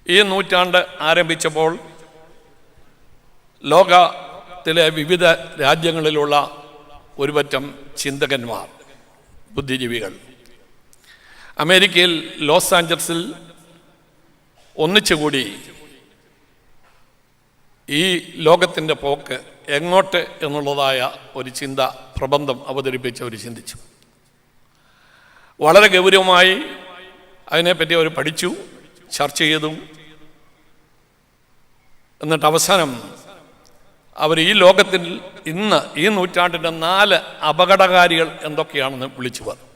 ഈ നൂറ്റാണ്ട് ആരംഭിച്ചപ്പോൾ ലോകത്തിലെ വിവിധ രാജ്യങ്ങളിലുള്ള ഒരുപറ്റം ചിന്തകന്മാർ, ബുദ്ധിജീവികൾ അമേരിക്കയിൽ ലോസ് ആഞ്ചൽസിൽ ഒന്നിച്ചുകൂടി ഈ ലോകത്തിൻ്റെ പോക്ക് എങ്ങോട്ട് എന്നുള്ളതായ ഒരു ചിന്ത പ്രബന്ധം അവതരിപ്പിച്ച് അവർ ചിന്തിച്ചു. വളരെ ഗൗരവമായി അതിനെപ്പറ്റി അവർ പഠിച്ചു, ചർച്ച ചെയ്തു. എന്നിട്ട് അവസാനം അവർ ഈ ലോകത്തിൽ ഇന്ന് ഈ നൂറ്റാണ്ടിൻ്റെ 4 അപകടകാരികൾ എന്തൊക്കെയാണെന്ന് വിളിച്ചു പറഞ്ഞു.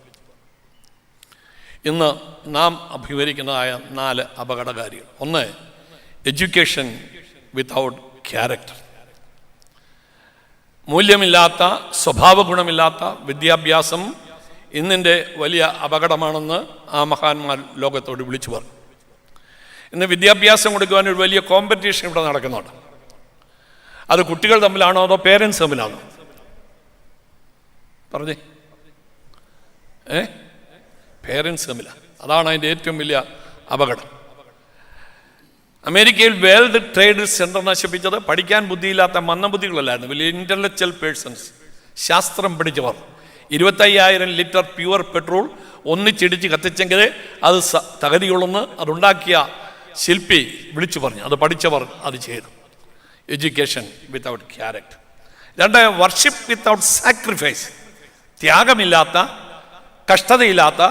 ഇന്ന് നാം അഭിമുഖീകരിക്കുന്നതായ 4 അപകടകാരികൾ. ഒന്ന്, എഡ്യൂക്കേഷൻ വിത്തൗട്ട് ക്യാരക്ടർ. മൂല്യമില്ലാത്ത, സ്വഭാവ ഗുണമില്ലാത്ത വിദ്യാഭ്യാസം ഇന്നിൻ്റെ വലിയ അപകടമാണെന്ന് ആ മഹാന്മാർ ലോകത്തോട് വിളിച്ചു പറഞ്ഞു. ഇന്ന് വിദ്യാഭ്യാസം കൊടുക്കുവാൻ ഒരു വലിയ കോമ്പറ്റീഷൻ ഇവിടെ നടക്കുന്നുണ്ട്. അത് കുട്ടികൾ തമ്മിലാണോ അതോ പേരൻസ് തമ്മിലാണോ? പറഞ്ഞേ. പേരൻസ് തമ്മിലാണ്. അതാണ് അതിൻ്റെ ഏറ്റവും വലിയ അപകടം. അമേരിക്കയിൽ വേൾഡ് ട്രേഡ് സെൻറ്റർ നശിപ്പിച്ചത് പഠിക്കാൻ ബുദ്ധിയില്ലാത്ത മന്ദബുദ്ധികളല്ലായിരുന്നു, വലിയ ഇൻ്റലക്ച്വൽ പേഴ്സൺസ്, ശാസ്ത്രം പഠിച്ചവർ. 25,000 ലിറ്റർ പ്യുവർ പെട്രോൾ ഒന്നിച്ചിടിച്ച് കത്തിച്ചെങ്കിൽ അത് തകതിയുള്ളെന്ന് അതുണ്ടാക്കിയ ശില്പി വിളിച്ചു പറഞ്ഞു. അത് പഠിച്ചവർ അത് ചെയ്തു. Education without character. 2, worship without sacrifice. ത്യാഗമില്ലാത്ത, കഷ്ടതയില്ലാത്ത,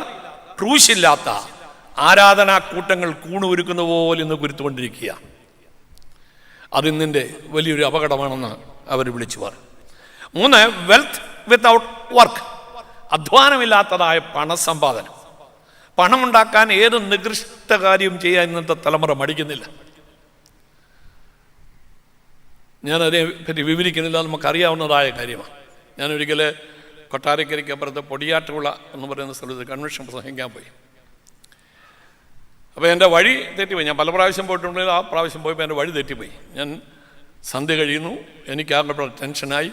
ക്രൂശില്ലാത്ത ആരാധനാ കൂട്ടങ്ങൾ കൂണുരുക്കുന്ന പോലെ ഇന്ന് കുരുത്തുകൊണ്ടിരിക്കുക. അതിന്നിൻ്റെ വലിയൊരു അപകടമാണെന്ന് അവർ വിളിച്ചു പറഞ്ഞു. 3, വെൽത്ത് വിത്തൗട്ട് വർക്ക്. അധ്വാനമില്ലാത്തതായ പണസമ്പാദനം. പണമുണ്ടാക്കാൻ ഏത് നികൃഷ്ട കാര്യവും ചെയ്യാൻ ഇന്നത്തെ തലമുറ മടിക്കുന്നില്ല. ഞാനതിനെ പറ്റി വിവരിക്കുന്നില്ല, നമുക്കറിയാവുന്നതായ കാര്യമാണ്. ഞാനൊരിക്കൽ കൊട്ടാരക്കരയ്ക്ക് അപ്പുറത്ത് പൊടിയാട്ടുകുള എന്ന് പറയുന്ന സ്ഥലത്ത് കൺവെൻഷൻ പ്രസംഗിക്കാൻ പോയി. അപ്പോൾ എൻ്റെ വഴി തെറ്റിപ്പോയി. ഞാൻ പല പ്രാവശ്യം പോയിട്ടുണ്ടെങ്കിൽ ആ പ്രാവശ്യം പോയപ്പോൾ എൻ്റെ വഴി തെറ്റിപ്പോയി. ഞാൻ സന്ധ്യ കഴിയുന്നു, എനിക്കാകെ ടെൻഷനായി.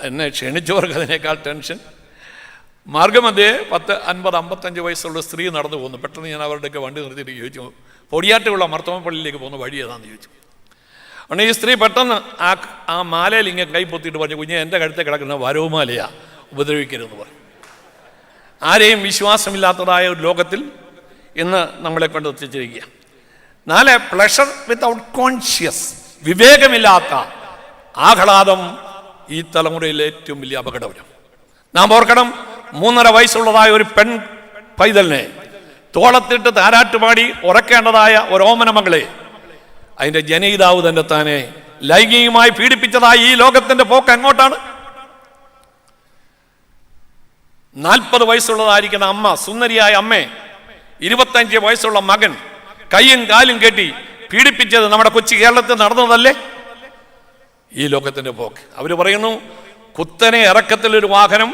എന്നെ ക്ഷണിച്ചവർക്ക് അതിനേക്കാൾ ടെൻഷൻ. മാർഗമധ്യേ 50-55 വയസ്സുള്ള സ്ത്രീ നടന്നു പോകുന്നു. പെട്ടെന്ന് ഞാൻ അവരുടെയൊക്കെ വണ്ടി നിർത്തിയിട്ട് ചോദിച്ചു, പൊടിയാട്ടുകുള മർത്തോമപ്പള്ളിയിലേക്ക് പോകുന്ന വഴി ഏതാണെന്ന് ചോദിച്ചു. അതുകൊണ്ട് ഈ സ്ത്രീ പെട്ടെന്ന് ആ മാലയിൽ ഇങ്ങനെ കൈ പൊത്തിയിട്ട് പറഞ്ഞു, കുഞ്ഞെ എൻ്റെ കഴുത്തെ കിടക്കുന്ന വരവുമാലയാണ്, ഉപദ്രവിക്കരുതെന്ന് പറഞ്ഞു. ആരെയും വിശ്വാസമില്ലാത്തതായ ഒരു ലോകത്തിൽ ഇന്ന് നമ്മളെ കൊണ്ട് എത്തിച്ചിരിക്കുക. 4, പ്ലഷർ വിത്തൗട്ട് കോൺഷ്യസ്. വിവേകമില്ലാത്ത ആഹ്ലാദം ഈ തലമുറയിലെ ഏറ്റവും വലിയ അപകടം. നാം ഓർക്കണം, 3.5 വയസ്സുള്ളതായ ഒരു പെൺ പൈതലിനെ തോളത്തിട്ട് താരാട്ടുപാടി ഉറക്കേണ്ടതായ ഒരു ഓമന മകളെ അതിൻ്റെ ജനയിതാവ് തന്നെ താനെ ലൈംഗികമായി പീഡിപ്പിച്ചതായ ഈ ലോകത്തിൻ്റെ പോക്ക് എങ്ങോട്ടാണ്? 40 വയസ്സുള്ളതായിരിക്കുന്ന അമ്മ, സുന്ദരിയായ അമ്മേ, 25 വയസ്സുള്ള മകൻ കയ്യും കാലും കെട്ടി പീഡിപ്പിച്ചത് നമ്മുടെ കൊച്ചു കേരളത്തിൽ നടന്നതല്ലേ ഈ ലോകത്തിൻ്റെ പോക്ക്? അവർ പറയുന്നു, കുത്തനെ ഇറക്കത്തിലൊരു വാഹനം,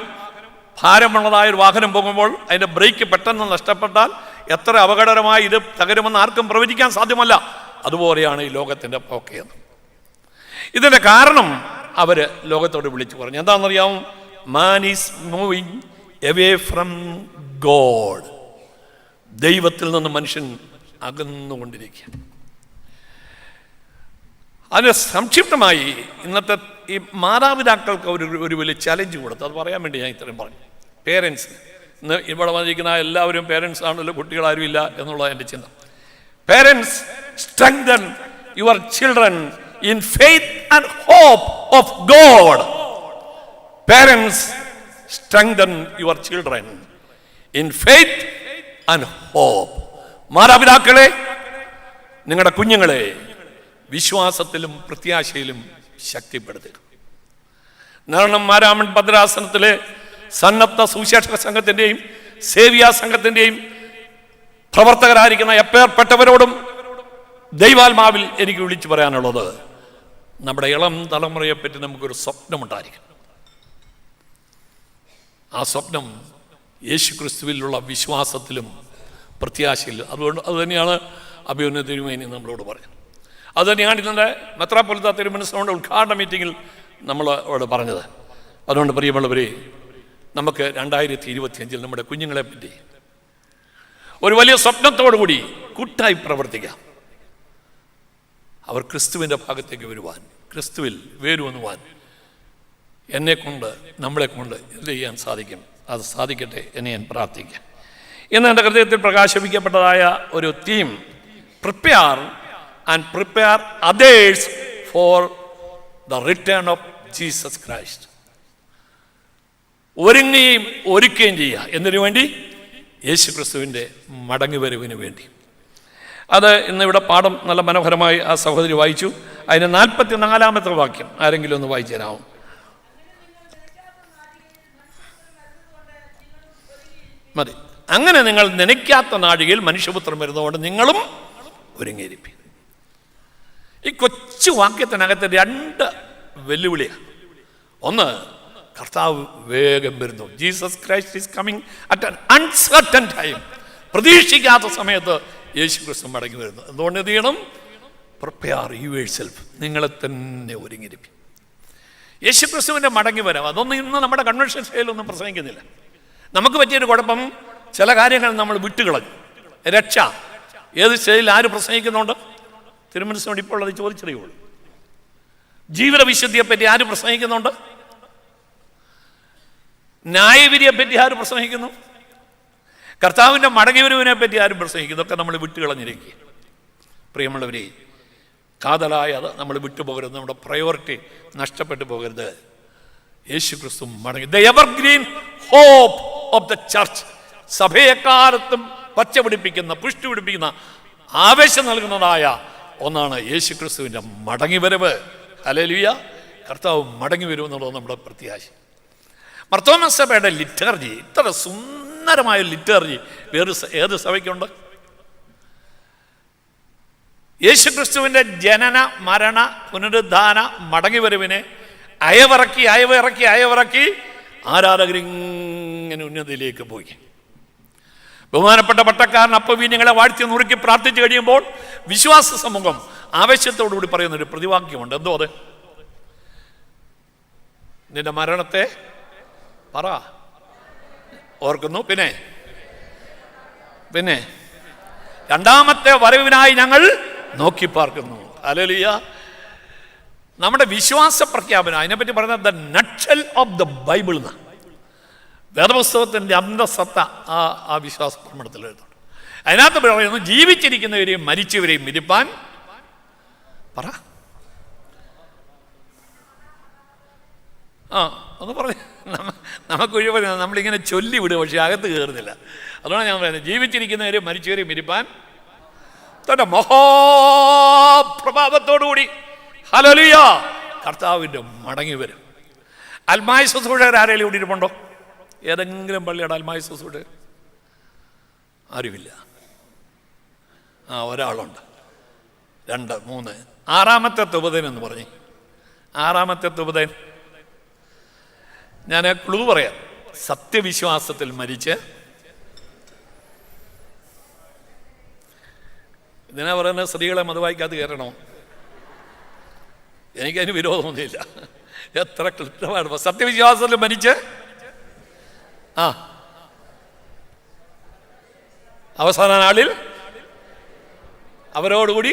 ഭാരമുള്ളതായൊരു വാഹനം പോകുമ്പോൾ അതിൻ്റെ ബ്രേക്ക് പെട്ടെന്ന് നഷ്ടപ്പെട്ടാൽ എത്ര അപകടകരമായി ഇത് തകരുമെന്ന് ആർക്കും പ്രവചിക്കാൻ സാധ്യമല്ല. അതുപോലെയാണ് ഈ ലോകത്തിൻ്റെ പോക്ക് എന്ന്. ഇതിൻ്റെ കാരണം അവർ ലോകത്തോട് വിളിച്ചു പറഞ്ഞു. എന്താണെന്നറിയാവും? Man is moving away from God. ദൈവത്തിൽ നിന്ന് മനുഷ്യൻ അകന്നുകൊണ്ടിരിക്കുക. അതിന് സംക്ഷിപ്തമായി ഇന്നത്തെ ഈ മാതാപിതാക്കൾക്ക് ഒരു വലിയ ചലഞ്ച് കൊടുത്തു. അത് പറയാൻ വേണ്ടി ഞാൻ ഇത്രയും പറഞ്ഞു. പേരൻസ്, ഇന്ന് ഇവിടെ വന്നിരിക്കുന്ന എല്ലാവരും പേരൻസ് ആണല്ലോ, കുട്ടികളാരും ഇല്ല എന്നുള്ളത് എൻ്റെ ചിന്ത. Parents, strengthen your children in faith and hope of God. Parents, strengthen your children in faith and hope. മാതാപിതാക്കളെ, നിങ്ങളുടെ കുഞ്ഞുങ്ങളെ വിശ്വാസത്തിലും പ്രത്യാശയിലും ശക്തിപ്പെടുത്തുക. കാരണം മാരാമൺ ഭദ്രാസനത്തിലെ സന്നദ്ധ സുവിശേഷക സംഘത്തിൻ്റെയും സേവ്യാ സംഘത്തിൻ്റെയും പ്രവർത്തകരായിരിക്കുന്ന എപ്പേർപ്പെട്ടവരോടും ദൈവാത്മാവിൽ എനിക്ക് വിളിച്ചു പറയാനുള്ളത്, നമ്മുടെ ഇളം തലമുറയെപ്പറ്റി നമുക്കൊരു സ്വപ്നമുണ്ടായിരിക്കും. ആ സ്വപ്നം യേശു ക്രിസ്തുവിലുള്ള വിശ്വാസത്തിലും പ്രത്യാശയിലും. അതുകൊണ്ട് അതുതന്നെയാണ് അഭിമന്യ തിരുമേനി നമ്മളോട് പറഞ്ഞത്. അതുതന്നെയാണ് ഇന്നത്തെ മെത്രാപ്പൊലീത്ത തിരുമനസ്സുകൊണ്ട് ഉദ്ഘാടന മീറ്റിങ്ങിൽ നമ്മളോട് പറഞ്ഞത്. അതുകൊണ്ട് പ്രിയമുള്ളവരെ, നമുക്ക് 2025 നമ്മുടെ കുഞ്ഞുങ്ങളെ പറ്റി ഒരു വലിയ സ്വപ്നത്തോടുകൂടി കൂട്ടായി പ്രവർത്തിക്കാം. അവർ ക്രിസ്തുവിൻ്റെ ഭാഗത്തേക്ക് വരുവാൻ, ക്രിസ്തുവിൽ വേരുവന്നുവാൻ എന്നെക്കൊണ്ട്, നമ്മളെക്കൊണ്ട് എന്ത് ചെയ്യാൻ സാധിക്കും? അത് സാധിക്കട്ടെ എന്ന് ഞാൻ പ്രാർത്ഥിക്കാം. ഇന്ന് എൻ്റെ ഹൃദയത്തിൽ പ്രകാശിപ്പിക്കപ്പെട്ടതായ ഒരു theme, prepare and prepare others for the return of Jesus Christ. ഒരുങ്ങുകയും ഒരുക്കുകയും ചെയ്യുക. എന്തിനു വേണ്ടി? യേശു ക്രിസ്തുവിൻ്റെ മടങ്ങിവരവിന് വേണ്ടി. അത് ഇന്നിവിടെ പാഠം നല്ല മനോഹരമായി ആ സഹോദരി വായിച്ചു. അതിന് 44-ാമത്തെ വാക്യം ആരെങ്കിലും ഒന്ന് വായിച്ചു തരാമോ? മതി. അങ്ങനെ നിങ്ങൾ നനയ്ക്കാത്ത നാഴികയിൽ മനുഷ്യപുത്രൻ വരുന്നതുകൊണ്ട് നിങ്ങളും ഒരുങ്ങിയിരിപ്പി. ഈ കൊച്ചു വാക്യത്തിനകത്ത് 2 വെല്ലുവിളിയാണ്. ഒന്ന്, കർത്താവ് വേഗം വരുന്നു. Jesus Christ is coming at an uncertain time. പ്രതീക്ഷിക്കാത്ത സമയത്ത് യേശു ക്രിസ്തു മടങ്ങി വരുന്നു. എന്തുകൊണ്ട് എന്ത് ചെയ്യണം? Prepare yourself. നിങ്ങളെ തന്നെ ഒരുങ്ങിയിരിപ്പി. യേശു ക്രിസ്തുവിൻ്റെ മടങ്ങി വരാം. അതൊന്നും ഇന്ന് നമ്മുടെ കൺവെൻഷൻ സ്റ്റൈലൊന്നും പ്രസംഗിക്കുന്നില്ല. നമുക്ക് പറ്റിയൊരു കുഴപ്പം, ചില കാര്യങ്ങൾ നമ്മൾ വിട്ടുകളഞ്ഞു. രക്ഷ ഏത് സ്റ്റൈലിൽ ആര് പ്രസംഗിക്കുന്നുണ്ട്? തിരുമനസിനോട് ഇപ്പോൾ അത് ചോദിച്ചറിയുള്ളൂ. ജീവിത വിശുദ്ധിയെപ്പറ്റി ആര് പ്രസംഗിക്കുന്നുണ്ട്? ന്യായവിധിയെപ്പറ്റി ആര് പ്രസംഗിക്കുന്നു? കർത്താവിൻ്റെ മടങ്ങിവരവിനെ പറ്റി ആരും പ്രസംഗിക്കുന്നു? ഇതൊക്കെ നമ്മൾ വിട്ടുകളഞ്ഞിരിക്കുക. പ്രിയമുള്ളവരെ, കാതലായ അത് നമ്മൾ വിട്ടുപോകരുത്. നമ്മുടെ പ്രയോറിറ്റി നഷ്ടപ്പെട്ടു പോകരുത്. യേശു ക്രിസ്തു മടങ്ങി. The evergreen hope of the church. സഭയെക്കാലത്തും പച്ച പിടിപ്പിക്കുന്ന, പുഷ്ടി പിടിപ്പിക്കുന്ന, ആവേശം നൽകുന്നതായ ഒന്നാണ് യേശു ക്രിസ്തുവിൻ്റെ മടങ്ങിവരവ്. ഹല്ലേലൂയ! കർത്താവ് മടങ്ങി വരുമെന്നുള്ളത് നമ്മുടെ പ്രത്യാശ. മർത്തോമാ സഭയുടെ ലിറ്റർജി, ഇത്ര സുന്ദരമായ ലിറ്റർജി വേറെ ഏത് സഭയ്ക്കുണ്ട്? യേശു ക്രിസ്തുവിൻ്റെ ജനന, മരണ, പുനരുദ്ധാന, മടങ്ങിവരവിനെ അയവിറക്കി അയവിറക്കി അയവിറക്കി ആരാധകരിങ്ങനെ ഉന്നതിയിലേക്ക് പോയി. ബഹുമാനപ്പെട്ട പട്ടക്കാരൻ അപ്പവീഞ്ഞങ്ങളെ വാഴ്ത്തി നുറുക്കി പ്രാർത്ഥിച്ചു കഴിയുമ്പോൾ വിശ്വാസ സമൂഹം ആവേശത്തോടുകൂടി പറയുന്നൊരു പ്രതിവാക്യമുണ്ട്. എന്തോ അത്? നിന്റെ മരണത്തെ പറ ഓർക്കുന്നു, പിന്നെ രണ്ടാമത്തെ വരവിനായി ഞങ്ങൾ നോക്കി പാർക്കുന്നു. ഹല്ലേലൂയ! നമ്മുടെ വിശ്വാസ പ്രഖ്യാപനം, അതിനെപ്പറ്റി പറയുന്നത് the nutshell of the Bible എന്ന വേദപുസ്തകത്തിൻ്റെ അന്തസത്ത ആ വിശ്വാസ പ്രമാണത്തിൽ എഴുതുന്നുണ്ട്. അതിനകത്ത് പറയുന്നു, ജീവിച്ചിരിക്കുന്നവരെയും മരിച്ചവരെയും വിരിപ്പാൻ പറ. ഒന്ന് പറഞ്ഞു. നമുക്ക് ഒഴിവ് നമ്മളിങ്ങനെ ചൊല്ലി വിടുക, പക്ഷെ അകത്ത് കയറുന്നില്ല. അതുകൊണ്ട് ഞാൻ പറയുന്നത്, ജീവിച്ചിരിക്കുന്നവരെയും മരിച്ചവരെയും വിരിപ്പാൻ തന്റെ മഹാപ്രഭാവത്തോടുകൂടി ഹല്ലേലൂയ കർത്താവിൻ്റെ മടങ്ങി വരും. അൽമായ ശുശ്രൂഷകർ ആരെങ്കിലും ഇവിടെ ഇരിപ്പുണ്ടോ? ഏതെങ്കിലും പള്ളിയുടെ അൽമായ ശുശ്രൂഷകർ? ആരുമില്ല. ഒരാളുണ്ട്, 2, 3. 6-ാമത്തെ തുബതൻ എന്ന് പറഞ്ഞ്, 6-ാമത്തെ തുബതൻ ഞാൻ ക്ലൂ പറയാം. സത്യവിശ്വാസത്തിൽ മരിച്ച്, ഇതിനെ പറയുന്നത് സ്ത്രീകളെ മതവായിക്കാതെ കയറണോ? എനിക്കതിന് വിരോധമൊന്നുമില്ല. എത്ര ക്ലിഷ്ടമാണ്. സത്യവിശ്വാസത്തിൽ മരിച്ച് അവസാന നാളിൽ അവരോടുകൂടി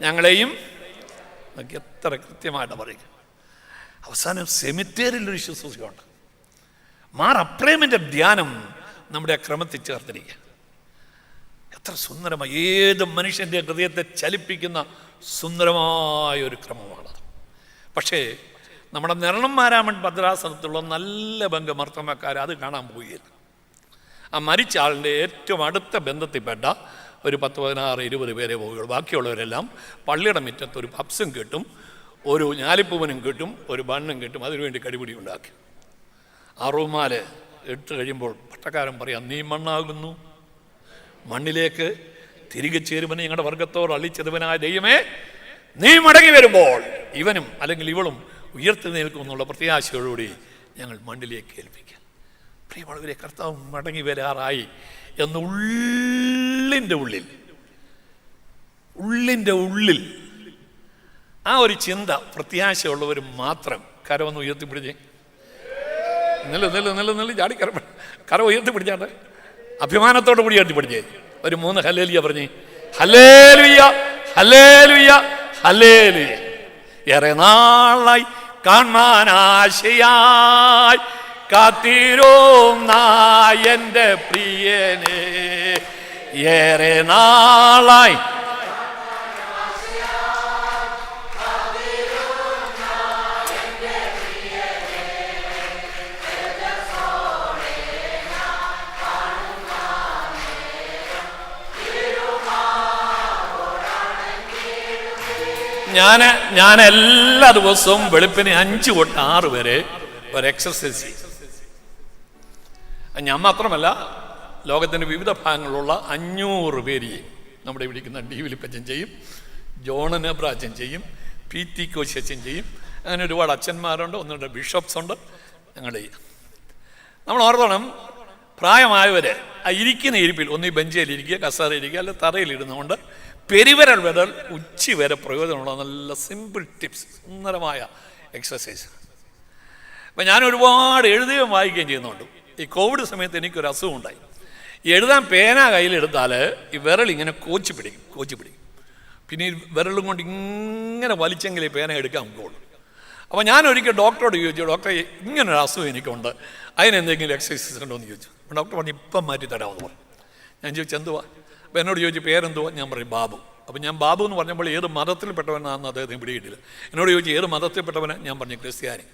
ഞങ്ങളെയും, എത്ര കൃത്യമായിട്ട് പറയും. അവസാനം സെമിത്തേരിലൊരു ശുശ്രൂഷയുണ്ട്. മാർ അപ്രേമിൻ്റെ ധ്യാനം നമ്മുടെ ക്രമത്തിൽ ചേർത്തിരിക്കുക. എത്ര സുന്ദരമായി, ഏത് മനുഷ്യൻ്റെ ഹൃദയത്തെ ചലിപ്പിക്കുന്ന സുന്ദരമായൊരു ക്രമമാണത്. പക്ഷേ നമ്മുടെ നിരണന്മാരാമൻ ഭദ്രാസനത്തിലുള്ള നല്ല ബംഗമർത്തമക്കാർ അത് കാണാൻ പോയില്ല. ആ മരിച്ച ആളിൻ്റെ ഏറ്റവും അടുത്ത ബന്ധത്തിൽപ്പെട്ട ഒരു 10, 16, 20 പേരെ പോവുകയുള്ളൂ. ബാക്കിയുള്ളവരെല്ലാം പള്ളിയുടെ മുറ്റത്ത് ഒരു പപ്സും കിട്ടും, ഒരു ഞാലിപ്പൂവനും കിട്ടും, ഒരു ബണ്ണും കിട്ടും. അതിനുവേണ്ടി കടിപിടി ഉണ്ടാക്കി. ആ റൂമാല് ഇട്ട് കഴിയുമ്പോൾ പട്ടക്കാരൻ പറയാം, നീ മണ്ണാകുന്നു, മണ്ണിലേക്ക് തിരികെ ചേരുമെന്ന് ഞങ്ങളുടെ വർഗത്തോട് അള്ളിച്ചതുവനായ ദൈവമേ, നീ മടങ്ങി വരുമ്പോൾ ഇവനും അല്ലെങ്കിൽ ഇവളും ഉയർത്തി നിൽക്കും എന്നുള്ള പ്രത്യാശയോടുകൂടി ഞങ്ങൾ മണ്ണിലേക്ക് ഏൽപ്പിക്കാം. പ്രിയമുള്ളവരെ, കർത്താവ് മടങ്ങി വരാറായി എന്ന് ഉള്ളിൻ്റെ ഉള്ളിൽ ആ ഒരു ചിന്ത പ്രത്യാശയുള്ളവർ മാത്രം കരവൊന്ന് ഉയർത്തിപ്പിടിച്ച് നില ചാടിക്കര കര ഉയർത്തിപ്പിടിച്ചാണ്ട് അഭിമാനത്തോടു കൂടി എടുത്ത് പഠിച്ചേ. ഒരു 3 ഹല്ലേലൂയ പറഞ്ഞേ. Hallelujah, hallelujah, hallelujah. ഏറെ നാളായി കാണാനാശയായി കാത്തിരുന്ന എൻ്റെ പ്രിയനെ, ഏറെ നാളായി ഞാൻ എല്ലാ ദിവസവും വെളുപ്പിന് 5 തൊട്ട് 6 വരെ ഒരു എക്സർസൈസ് ചെയ്യും. ഞാൻ മാത്രമല്ല, ലോകത്തിൻ്റെ വിവിധ ഭാഗങ്ങളിലുള്ള 500 പേര് ചെയ്യും. നമ്മുടെ ഇരിക്കുന്ന ഡി വിലിപ്പച്ചൻ ചെയ്യും, ജോൺ നെബ്രാച്ചൻ ചെയ്യും, PT കോശച്ചൻ ചെയ്യും. അങ്ങനെ ഒരുപാട് അച്ഛന്മാരുണ്ട്, 1-2 ബിഷപ്സ് ഉണ്ട്. ഞങ്ങൾ ചെയ്യും. നമ്മൾ ഓർത്തോണം, പ്രായമായവരെ ഇരിക്കുന്ന ഇരിപ്പിൽ ഒന്നീ ബെഞ്ചിലിരിക്കുക, കസേരയിരിക്കുക, അല്ലെ തറയിലിരുന്നുകൊണ്ട് പെരുവിരൽ വിരൽ ഉച്ചി വരെ പ്രയോജനമുള്ള നല്ല സിമ്പിൾ ടിപ്സ്, സുന്ദരമായ എക്സസൈസ്. അപ്പം ഞാൻ ഒരുപാട് എഴുതുകയും വായിക്കുകയും ചെയ്യുന്നുണ്ട്. ഈ കോവിഡ് സമയത്ത് എനിക്കൊരു അസുഖം ഉണ്ടായി. എഴുതാൻ പേന കയ്യിലെടുത്താൽ ഈ വിരൽ ഇങ്ങനെ കോച്ചി പിടിക്കും. പിന്നെ ഈ വിരലും കൊണ്ട് ഇങ്ങനെ വലിച്ചെങ്കിലേ പേന എടുക്കാൻ പോകുള്ളൂ. അപ്പോൾ ഞാൻ ഒരിക്കൽ ഡോക്ടറോട് ചോദിച്ചു, ഡോക്ടറെ ഇങ്ങനൊരു അസുഖം എനിക്കുണ്ട്, അതിനെന്തെങ്കിലും എക്സസൈസ് ഉണ്ടോ എന്ന് ചോദിച്ചു. ഡോക്ടർ പറഞ്ഞു ഇപ്പം മാറ്റി തരാമെന്ന് പറഞ്ഞു. ഞാൻ ചോദിച്ചു എന്തുവാ? അപ്പോൾ എന്നോട് ചോദിച്ചു പേരെന്തുവാ? ഞാൻ പറയും ബാബു. അപ്പോൾ ഞാൻ ബാബു എന്ന് പറഞ്ഞപ്പോൾ ഏത് മതത്തിൽപ്പെട്ടവനാണെന്ന് അദ്ദേഹത്തിന് പിടിയിട്ടില്ല. എന്നോട് ചോദിച്ചു ഏത് മതത്തിൽപ്പെട്ടവനാ? ഞാൻ പറഞ്ഞു ക്രിസ്ത്യാനി.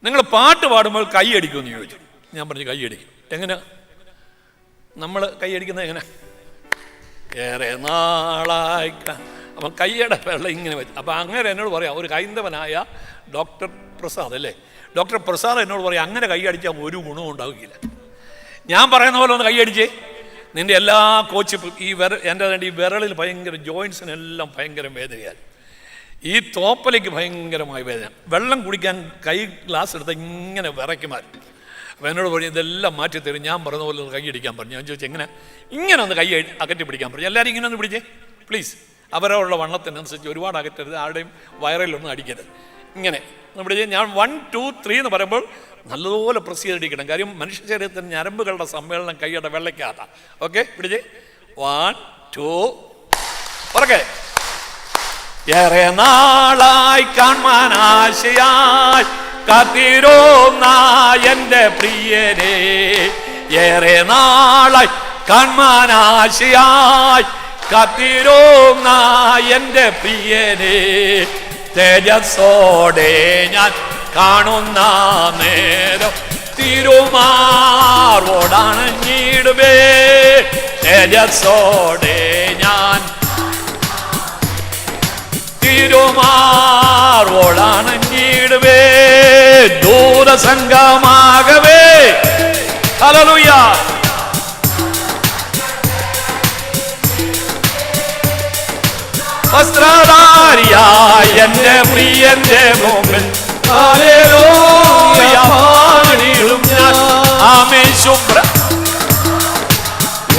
നിങ്ങൾ പാട്ട് പാടുമ്പോൾ കൈയടിക്കുമെന്ന് ചോദിച്ചു. ഞാൻ പറഞ്ഞു കൈയടിക്കും. എങ്ങനെ നമ്മൾ കൈയടിക്കുന്നത്? എങ്ങനെ? ഏറെ നാളായി. അപ്പം കൈയുടെ വെള്ളം ഇങ്ങനെ വെച്ച്. അപ്പം അങ്ങനെ എന്നോട് പറയാം, ഒരു ഹൈന്ദവനായ ഡോക്ടർ പ്രസാദ് അല്ലേ, ഡോക്ടർ പ്രസാദ് എന്നോട് പറയാം അങ്ങനെ കൈയടിച്ചാൽ ഒരു ഗുണവും ഉണ്ടാവുകയില്ല. ഞാൻ പറയുന്ന പോലെ ഒന്ന് കൈയടിച്ചേ, നിൻ്റെ എല്ലാ കോച്ച് എൻ്റെ ഈ വിരളിൽ ഭയങ്കര ജോയിൻസിനെല്ലാം ഭയങ്കര വേദനയാണ്. ഈ തോപ്പലേക്ക് ഭയങ്കരമായ വേദന. വെള്ളം കുടിക്കാൻ കൈ ഗ്ലാസ് എടുത്ത് ഇങ്ങനെ വിറയ്ക്കുമാരും. അപ്പോൾ എന്നോട് പറഞ്ഞു ഇതെല്ലാം മാറ്റിത്തരും, ഞാൻ പറയുന്ന പോലെ ഒന്ന് കൈയടിക്കാൻ പറഞ്ഞു. ഞാൻ ചോദിച്ചു എങ്ങനെ? ഇങ്ങനെ ഒന്ന് കൈ അകറ്റി പിടിക്കാൻ പറഞ്ഞു. എല്ലാവരും ഇങ്ങനെ ഒന്ന് പിടിച്ചേ പ്ലീസ്. അവരവരുടെ വണ്ണത്തിനനുസരിച്ച് ഒരുപാട് അകറ്റരുത്, ആരുടെയും വയറിലൊന്നും അടിക്കരുത്. ഇങ്ങനെ ഒന്ന് പിടിച്ചേ. ഞാൻ 1 2 3 എന്ന് പറയുമ്പോൾ നല്ലതുപോലെ പ്രസ് ചെയ്തിരിക്കണം. കാര്യം മനുഷ്യ ശരീരത്തിന് ഞരമ്പുകളുടെ സമ്മേളനം കൈയുടെ വെള്ളയ്ക്കകത്താണ്. ഓക്കെ, പിടിച്ചേ. 1 2 ഉറക്കെ. ഏറെ നാളായി കാണാനാശയായി കാത്തിരുന്ന എൻ്റെ പ്രിയനെ, ഏറെ നാളായി കാണാനാശയായി കാത്തിരുന്ന എൻ്റെ പ്രിയനെ, തേജസ്സോടെ ഞാൻ കാണുന്ന നേരം തിരുമാറോടണഞ്ഞിടുവേ, തേജസ്സോടെ ഞാൻ തിരുമാറോടണഞ്ഞിടുവേ, ദൂതസംഗമാകവേ. ഹല്ലേലൂയ. വസ്ത്രധാരിയായ എൻ്റെ പ്രിയന്റെ മുമ്പിൽ ഹല്ലേലൂയ പാടിടും ഞാൻ. ആമേൻ. ശുഭ്ര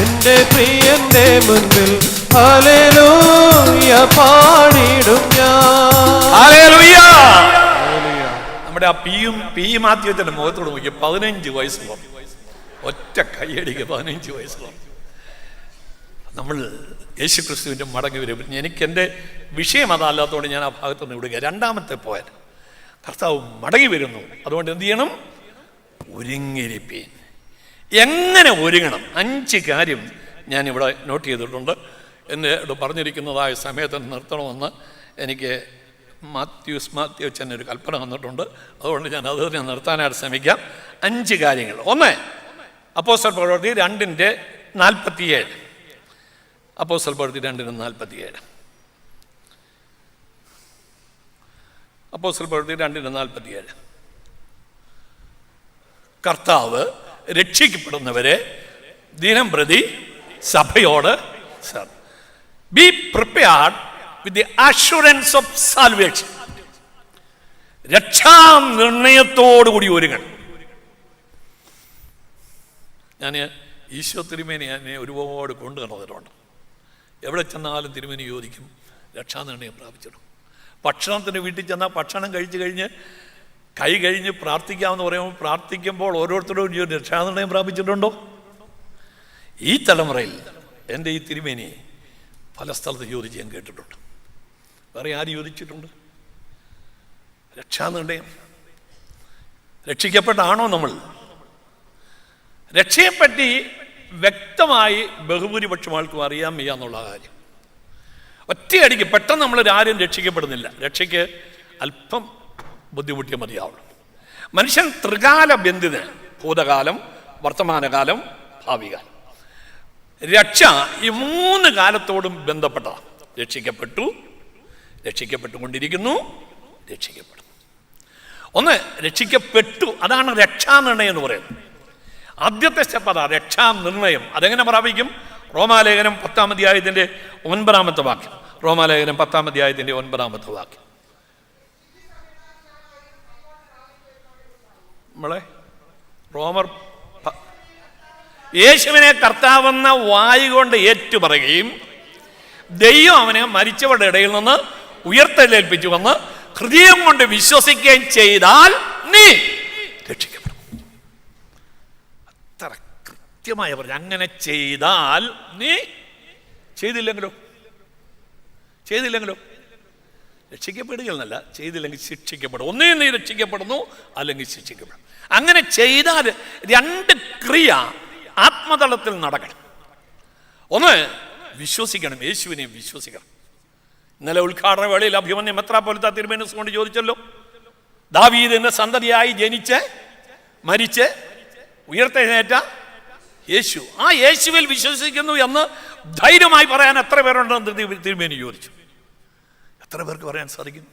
എൻ്റെ പ്രിയന്റെ മുൻപിൽ ഹല്ലേലൂയ പാടിടും ഞാൻ. ഹല്ലേലൂയ. നമ്മുടെ ആ പി മാത്യുവിന്റെ മുഖത്തോട് നോക്കി 15 വയസ്സുള്ള ഒറ്റ കൈയടിക്ക് 15 വയസ്സുള്ള നമ്മൾ യേശു ക്രിസ്തുവിൻ്റെ മടങ്ങി വരും. എനിക്ക് എൻ്റെ വിഷയം അതല്ലാത്തതുകൊണ്ട് ഞാൻ ആ ഭാഗത്തുനിന്ന് വിടുക. 2ാമത്തെ പോയിന്റ്, കർത്താവ് മടങ്ങി വരുന്നു. അതുകൊണ്ട് എന്ത് ചെയ്യണം? ഒരുങ്ങിരിപ്പീൻ. എങ്ങനെ ഒരുങ്ങണം? 5 കാര്യം ഞാനിവിടെ നോട്ട് ചെയ്തിട്ടുണ്ട്. എന്നോട് പറഞ്ഞിരിക്കുന്നതായ സമയത്ത് നിർത്തണമെന്ന് എനിക്ക് മാത്യു അച്ഛൻ ഒരു കൽപ്പന വന്നിട്ടുണ്ട്. അതുകൊണ്ട് ഞാൻ അത് നിർത്താനായിട്ട് ശ്രമിക്കാം. 5 കാര്യങ്ങൾ. 1, അപ്പോസ്തല പ്രവൃത്തി 2:47. അപ്പോസ്തല പ്രവൃത്തി 2:47. അപ്പോസ്തല പ്രവൃത്തി 2:47. കർത്താവ് രക്ഷിക്കപ്പെടുന്നവരെ ദിനം പ്രതി സഭയോട് be prepared with the assurance of salvation. രക്ഷാനിർണയത്തോടുകൂടി ഒരുങ്ങണം. ഞാൻ ഈശോ തിരുമേനി എന്നെ ഒരുപാട് കൊണ്ടു നടന്നിട്ടുണ്ട്. എവിടെ ചെന്നാലും തിരുമേനി ചോദിക്കും രക്ഷാനിർണയം പ്രാപിച്ചിടും. ഭക്ഷണത്തിന് വീട്ടിൽ ചെന്നാൽ ഭക്ഷണം കഴിച്ച് കഴിഞ്ഞ് കൈ കഴിഞ്ഞ് പ്രാർത്ഥിക്കാമെന്ന് പറയുമ്പോൾ പ്രാർത്ഥിക്കുമ്പോൾ ഓരോരുത്തരോടും രക്ഷാനിർണയം പ്രാപിച്ചിട്ടുണ്ടോ? ഈ തലമുറയിൽ എൻ്റെ ഈ തിരുമേനി പല സ്ഥലത്ത് ചോദിച്ച് ഞാൻ കേട്ടിട്ടുണ്ട്. വേറെ ആര് ചോദിച്ചിട്ടുണ്ട്? രക്ഷാനിർണയം. രക്ഷിക്കപ്പെട്ടാണോ നമ്മൾ? രക്ഷയെപ്പറ്റി വ്യക്തമായി ബഹുഭൂരിപക്ഷം ആൾക്കും അറിയാൻ വയ്യ എന്നുള്ള കാര്യം. ഒറ്റയടിക്ക് പെട്ടെന്ന് നമ്മളൊരാരും രക്ഷിക്കപ്പെടുന്നില്ല. രക്ഷയ്ക്ക് അല്പം ബുദ്ധിമുട്ടിയ മതിയാവുള്ളൂ. മനുഷ്യൻ ത്രികാല ബന്ധിതൻ: ഭൂതകാലം, വർത്തമാനകാലം, ഭാവികാലം. രക്ഷ ഈ 3 കാലത്തോടും ബന്ധപ്പെട്ടതാണ്. രക്ഷിക്കപ്പെട്ടു, രക്ഷിക്കപ്പെട്ടുകൊണ്ടിരിക്കുന്നു, രക്ഷിക്കപ്പെടും. ഒന്ന്, രക്ഷിക്കപ്പെട്ടു. അതാണ് രക്ഷാനിർണയം എന്ന് പറയുന്നത്. ആദ്യത്തെ സ്റ്റെപ്പ് അതാ, രക്ഷാനിർണയം. അതെങ്ങനെ പ്രാപിക്കും? റോമാലേഖനം 10-ാം അധ്യായത്തിൻ്റെ 9-ാമത്തെ വാക്യം. റോമാലേഖനം 10-ാം അധ്യായത്തിൻ്റെ 9-ാമത്തെ വാക്യം. നമ്മളെ യേശുവിനെ കർത്താവെന്ന വായു കൊണ്ട് ഏറ്റുപറയുകയും ദൈവം അവനെ മരിച്ചവരുടെ ഇടയിൽ നിന്ന് ഉയർത്തെഴുന്നേൽപ്പിച്ചു വന്ന് ഹൃദയം കൊണ്ട് വിശ്വസിക്കുകയും ചെയ്താൽ നീ രക്ഷിക്കപ്പെടും. അത്ര കൃത്യമായി പറഞ്ഞു. അങ്ങനെ ചെയ്താൽ നീ, ചെയ്തില്ലെങ്കിലോ രക്ഷിക്കപ്പെടുകയെന്നല്ല, ചെയ്തില്ലെങ്കിൽ ശിക്ഷിക്കപ്പെടും. ഒന്നേ നീ രക്ഷിക്കപ്പെടുന്നു, അല്ലെങ്കിൽ ശിക്ഷിക്കപ്പെടും. അങ്ങനെ ചെയ്താൽ 2 ക്രിയ ആത്മതലത്തിൽ നടക്കണം. ഒന്ന്, വിശ്വസിക്കണം, യേശുവിനെ വിശ്വസിക്കണം. ഇന്നലെ ഉദ്ഘാടന വേളയിൽ അഭിമന്യ മെത്രാപ്പോലീത്ത തിരുമേനസ് കൊണ്ട് ചോദിച്ചല്ലോ, ദാവീദിന്റെ സന്തതിയായി ജനിച്ച് മരിച്ച് ഉയർത്തെഴുന്നേറ്റ യേശു, ആ യേശുവിൽ വിശ്വസിക്കുന്നു എന്ന് ധൈര്യമായി പറയാൻ എത്ര പേരുണ്ടെന്ന് തിരുമേനി ചോദിച്ചു. എത്ര പേർക്ക് പറയാൻ സാധിക്കും?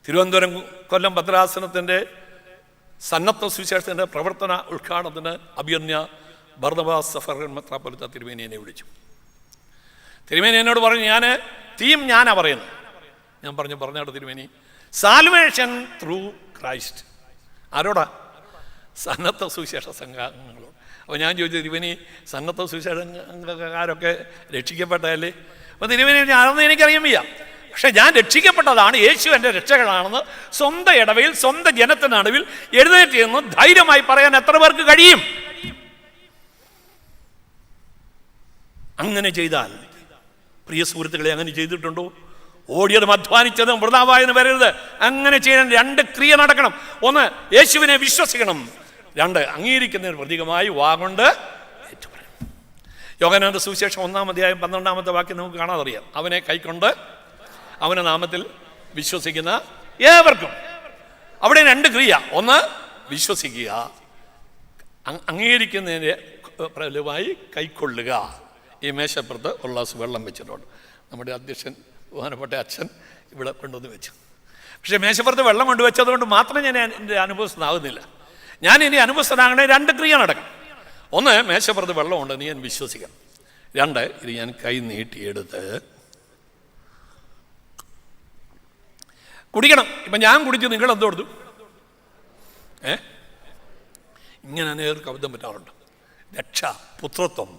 തിരുവനന്തപുരം കൊല്ലം ഭദ്രാസനത്തിൻ്റെ സന്നദ്ധ സുവിശേഷത്തിൻ്റെ പ്രവർത്തന ഉദ്ഘാടനത്തിന് അഭിമന്യ ബർന്നബാസ് സഫർ മെത്രാപ്പോലീത്ത തിരുമേനി എന്നെ വിളിച്ചു. തിരുമേനി എന്നോട് പറഞ്ഞു, ഞാനാ പറയുന്നത്. ഞാൻ പറഞ്ഞാട്ട് തിരുമേനി, സാൽവേഷൻ ത്രൂ ക്രൈസ്റ്റ്. ആരോടാ? സന്നദ്ധ സുവിശേഷ സംഘങ്ങളോട്. അപ്പോൾ ഞാൻ ചോദിച്ചു, തിരുമേനി സന്നദ്ധ സുവിശേഷക്കാരൊക്കെ രക്ഷിക്കപ്പെട്ടതല്ലേ? അപ്പോൾ തിരുമേനി, അതൊന്നും എനിക്കറിയാൻ വയ്യ, പക്ഷെ ഞാൻ രക്ഷിക്കപ്പെട്ടതാണ്, യേശു എൻ്റെ രക്ഷകനാണെന്ന് സ്വന്തം ഇടവയിൽ സ്വന്തം ജനത്തിൻ്റെ നടുവിൽ എഴുന്നേറ്റ് എന്ന് ധൈര്യമായി പറയാൻ എത്ര പേർക്ക് കഴിയും? അങ്ങനെ ചെയ്താൽ, പ്രിയ സുഹൃത്തുക്കളെ, അങ്ങനെ ചെയ്തിട്ടുണ്ടോ? ഓടിയതും അധ്വാനിച്ചതും വൃഥാവായെന്ന് വരരുത്. അങ്ങനെ ചെയ്യാൻ 2 ക്രിയ നടക്കണം. ഒന്ന്, യേശുവിനെ വിശ്വസിക്കണം. 2, അംഗീകരിക്കുന്നതിന് പ്രതീകമായി വാഗൊണ്ട് ഏറ്റുപറയണം. യോഹന്നാന്റെ സുവിശേഷം 1-ാം അധ്യായം 12-ാമത്തെ വാക്യം നമുക്ക് കാണാതറിയാം. അവനെ കൈക്കൊണ്ട് അവൻ്റെ നാമത്തിൽ വിശ്വസിക്കുന്ന ഏവർക്കും. അവിടെ 2 ക്രിയ. ഒന്ന്, വിശ്വസിക്കുക, അംഗീകരിക്കുന്നതിൻ്റെ ഫലമായി കൈക്കൊള്ളുക. ഈ മേശപ്പുറത്ത് ഒരു ഗ്ലാസ് വെള്ളം വെച്ചിട്ടുണ്ട്. നമ്മുടെ അധ്യക്ഷൻ, ബഹുമാനപ്പെട്ട അച്ഛൻ ഇവിടെ കൊണ്ടുവന്ന് വെച്ചു. പക്ഷേ മേശപ്പുറത്ത് വെള്ളം കൊണ്ടുവച്ചത് കൊണ്ട് മാത്രം ഞാൻ എൻ്റെ അനുഭവസ്ഥനാകുന്നില്ല. ഞാൻ ഇനി അനുഭവസ്ഥനാകണേ 2 ക്രിയ നടക്കണം. ഒന്ന്, മേശപ്പുറത്ത് വെള്ളമുണ്ട്, നീ ഞാൻ വിശ്വസിക്കണം. 2, ഇത് ഞാൻ കൈ നീട്ടിയെടുത്ത് കുടിക്കണം. ഇപ്പം ഞാൻ കുടിച്ചു, നിങ്ങൾ എന്തോ കൊടുത്തു? ഇങ്ങനെ നേർക്ക് അബദ്ധം പറ്റാറുണ്ട്. രക്ഷ, പുത്രത്വം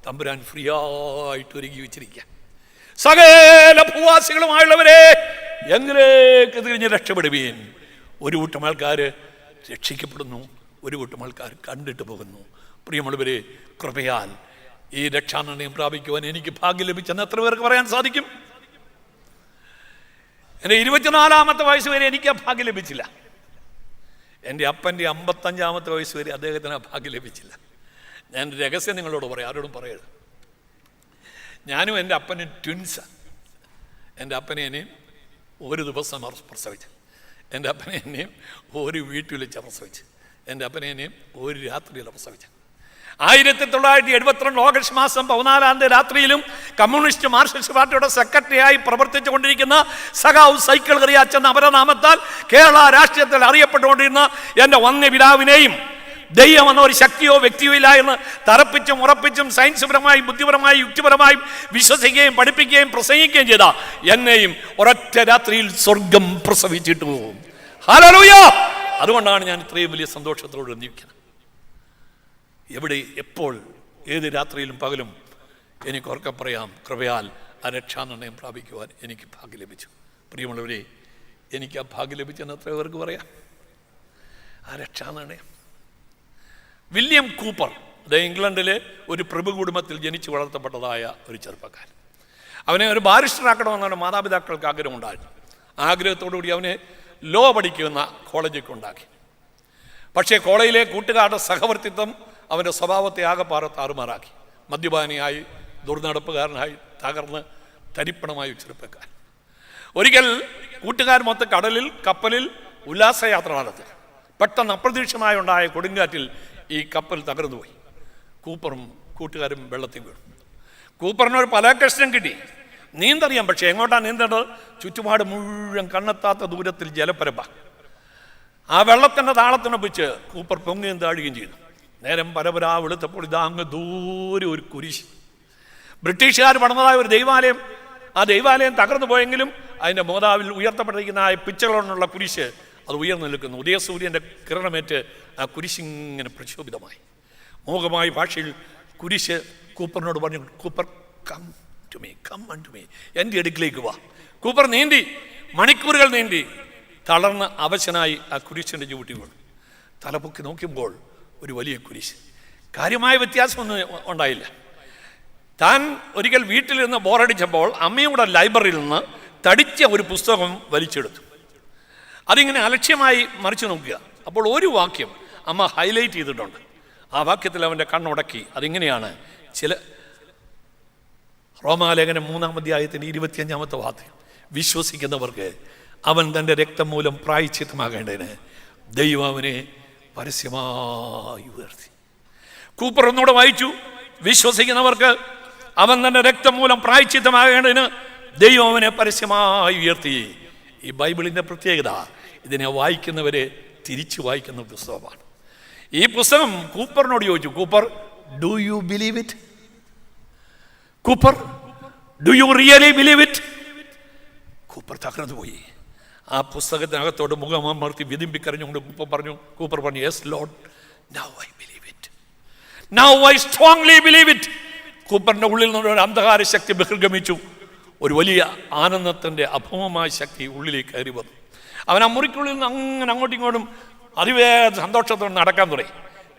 തമ്പുരാൻ ഫ്രീ ആയിട്ട് ഒരുക്കി വെച്ചിരിക്കുക. സകല ഭൂവാസികളുമായുള്ളവരെ എങ്കിലേക്ക് തിരിഞ്ഞ് രക്ഷപ്പെടുവീൻ. ഒരു കൂട്ടം ആൾക്കാർ രക്ഷിക്കപ്പെടുന്നു, ഒരു കൂട്ടം ആൾക്കാർ കണ്ടിട്ട് പോകുന്നു. പ്രിയമുള്ളവരെ, കൃപയാൽ ഈ രക്ഷാനിർണയം പ്രാപിക്കുവാൻ എനിക്ക് ഭാഗ്യം ലഭിച്ചെന്ന് എത്ര പേർക്ക് പറയാൻ സാധിക്കും? എൻ്റെ 24-ാമത്തെ വയസ്സ് വരെ എനിക്ക് ആ ഭാഗ്യം ലഭിച്ചില്ല. എൻ്റെ അപ്പൻ്റെ 55-ാമത്തെ വയസ്സ് വരെ അദ്ദേഹത്തിന് ആ ഭാഗ്യം ലഭിച്ചില്ല. ഞാൻ രഹസ്യം നിങ്ങളോട് പറയാം, ആരോടും പറയരുത്. ഞാനും എൻ്റെ അപ്പനും ട്വിൻസാണ്. എൻ്റെ അപ്പനെ എന്നെയും ഒരു ദിവസം പ്രസവിച്ചു. എൻ്റെ അപ്പനെ എന്നെയും ഒരു വീട്ടിൽ വെച്ച് പ്രസവിച്ചു. എൻ്റെ അപ്പനെ എന്നെയും ഒരു രാത്രിയിൽ പ്രസവിച്ചു. 1972 ഓഗസ്റ്റ് മാസം 14-ാം തീയതി രാത്രിയിലും കമ്മ്യൂണിസ്റ്റ് മാർക്സിസ്റ്റ് പാർട്ടിയുടെ സെക്രട്ടറിയായി പ്രവർത്തിച്ചു കൊണ്ടിരിക്കുന്ന സഖാവ് സൈക്കിൾ കറിയാച്ചെന്ന അപരനാമത്താൽ കേരള രാഷ്ട്രീയത്തിൽ അറിയപ്പെട്ടുകൊണ്ടിരുന്ന എൻ്റെ വന്യപിതാവിനെയും ദൈവം എന്ന ഒരു ശക്തിയോ വ്യക്തിയോ ഇല്ല എന്ന് തറപ്പിച്ചും ഉറപ്പിച്ചും സയൻസ്പരമായും ബുദ്ധിപരമായും യുക്തിപരമായും വിശ്വസിക്കുകയും പഠിപ്പിക്കുകയും പ്രസംഗിക്കുകയും ചെയ്ത എന്നെയും ഒരൊറ്റ രാത്രിയിൽ സ്വർഗം പ്രസവിച്ചിട്ടു. ഹല്ലേലൂയ! അതുകൊണ്ടാണ് ഞാൻ ഇത്രയും വലിയ സന്തോഷത്തോടെ ജീവിക്കുന്നത്. എവിടെ, എപ്പോൾ, ഏത് രാത്രിയിലും പകലും എനിക്ക് ഉറക്കെ പറയാം, കൃപയാൽ ആ രക്ഷാനിർണയം പ്രാപിക്കുവാൻ എനിക്ക് ഭാഗ്യം ലഭിച്ചു. പ്രിയമുള്ളവരെ, എനിക്ക് ആ ഭാഗ്യം ലഭിച്ചെന്ന് എത്ര പേർക്ക് പറയാം? ആ രക്ഷാനിർണയം. വില്യം കൂപ്പർ അത് ഇംഗ്ലണ്ടിലെ ഒരു പ്രഭു കുടുംബത്തിൽ ജനിച്ചു വളർത്തപ്പെട്ടതായ ഒരു ചെറുപ്പക്കാരൻ. അവനെ ഒരു ബാരിസ്റ്ററാക്കണമെന്നാണ് മാതാപിതാക്കൾക്ക് ആഗ്രഹമുണ്ടായിരുന്നു. ആഗ്രഹത്തോടുകൂടി അവനെ ലോ പഠിക്കുന്ന കോളേജിൽ കൊണ്ടാക്കി. പക്ഷേ കോളേജിലെ കൂട്ടുകാരുടെ സഹവർത്തിത്വം അവൻ്റെ സ്വഭാവത്തെ ആകെപ്പാറ താറുമാറാക്കി. മദ്യപാനിയായി, ദുർനടപ്പുകാരനായി, തകർന്ന് തരിപ്പണമായ ചെറുപ്പക്കാരൻ. ഒരിക്കൽ കൂട്ടുകാർ മൊത്തം കപ്പലിൽ ഉല്ലാസയാത്ര നടത്തി. പെട്ടെന്ന് അപ്രതീക്ഷിതമായി ഉണ്ടായ കൊടുങ്കാറ്റിൽ ഈ കപ്പൽ തകർന്നുപോയി. കൂപ്പറും കൂട്ടുകാരും വെള്ളത്തിൽ വീണു. കൂപ്പറിനൊരു പലാകഷ്ണം കിട്ടി. നീന്തറിയാം, പക്ഷേ എങ്ങോട്ടാണ് നീന്തേണ്ടത്? ചുറ്റുപാട് മുഴുവൻ കണ്ണെത്താത്ത ദൂരത്തിൽ ജലപ്പരപ്പ. ആ വെള്ളത്തിൻ്റെ താളത്തിനൊപ്പിച്ച് കൂപ്പർ പൊങ്ങുകയും താഴുകയും ചെയ്തു. നേരം പരപരാ വെളുത്തപ്പോൾ ഇതാ അങ്ങ് ദൂരെ ഒരു കുരിശ്. ബ്രിട്ടീഷുകാർ പണിതതായ ഒരു ദൈവാലയം. ആ ദൈവാലയം തകർന്നു പോയെങ്കിലും അതിൻ്റെ മോതാവിൽ ഉയർത്തപ്പെട്ടിരിക്കുന്ന ആ പിച്ചകളോടുള്ള കുരിശ് അത് ഉയർന്നു നിൽക്കുന്നു. ഉദയസൂര്യൻ്റെ കിരണമേറ്റ് ആ കുരിശിങ്ങനെ പ്രക്ഷോഭിതമായി. മോഹമായ ഭാഷയിൽ കുരിശ് കൂപ്പറിനോട് പറഞ്ഞു, Cooper come to me, come unto me, എൻ്റെ അടുക്കിലേക്ക് വാ. കൂപ്പർ നീന്തി, മണിക്കൂറുകൾ നീന്തി, തളർന്ന് അവശനായി ആ കുരിശിൻ്റെ ചുവട്ടി വീണു. തലപൊക്കി നോക്കുമ്പോൾ ഒരു വലിയ കുരിശ്. കാര്യമായ വ്യത്യാസമൊന്നും ഉണ്ടായില്ല. താൻ ഒരിക്കൽ വീട്ടിൽ നിന്ന് ബോറടിച്ചപ്പോൾ അമ്മയുടെ ലൈബ്രറിയിൽ നിന്ന് തടിച്ച ഒരു പുസ്തകം വലിച്ചെടുത്തു. അതിങ്ങനെ അലക്ഷ്യമായി മറിച്ചു നോക്കുക. അപ്പോൾ ഒരു വാക്യം അമ്മ ഹൈലൈറ്റ് ചെയ്തിട്ടുണ്ട്. ആ വാക്യത്തിൽ അവൻ്റെ കണ്ണുടക്കി. അതിങ്ങനെയാണ്, റോമാലേഖനം 3-ാം അധ്യായത്തിൻ്റെ 25-ാമത്തെ വാക്യം, വിശ്വസിക്കുന്നവർക്ക് അവൻ തൻ്റെ രക്തം മൂലം പ്രായശ്ചിത്തമാകേണ്ടതിന് ദൈവം അവനെ പരസ്യമായി ഉയർത്തി. കൂപ്പർ ഒന്നുകൂടെ വായിച്ചു, വിശ്വസിക്കുന്നവർക്ക് അവൻ തൻ്റെ രക്തം മൂലം പ്രായശ്ചിത്തമാകേണ്ടതിന് ദൈവം അവനെ പരസ്യമായി ഉയർത്തി. ഈ ബൈബിളിൻ്റെ പ്രത്യേകത ഇതിനെ വായിക്കുന്നവരെ തിരിച്ചു വായിക്കുന്ന പുസ്തകമാണ്. ഈ പുസ്തകം കൂപ്പറിനോട് ചോദിച്ചു, Cooper, do you believe it? Cooper, do you really believe it? Cooper തകർന്നു പോയി. ആ പുസ്തകത്തിനകത്തോട് മുഖമർത്തി വിതിമ്പിക്കറിഞ്ഞുകൊണ്ട് കൂപ്പർ പറഞ്ഞു, yes Lord, now I believe it, now I strongly believe it. കൂപ്പറിൻ്റെ ഉള്ളിൽ നിന്നൊരു അന്ധകാര ശക്തി ബഹിർഗമിച്ചു. ഒരു വലിയ ആനന്ദത്തിൻ്റെ അഭൗമമായ ശക്തി ഉള്ളിലേക്ക് കയറി വന്നു. അവൻ ആ മുറിക്കുള്ളിൽ നിന്ന് അങ്ങനെ അങ്ങോട്ടും ഇങ്ങോട്ടും അതിവേഗ സന്തോഷത്തോടെ നടക്കാൻ തുടങ്ങി.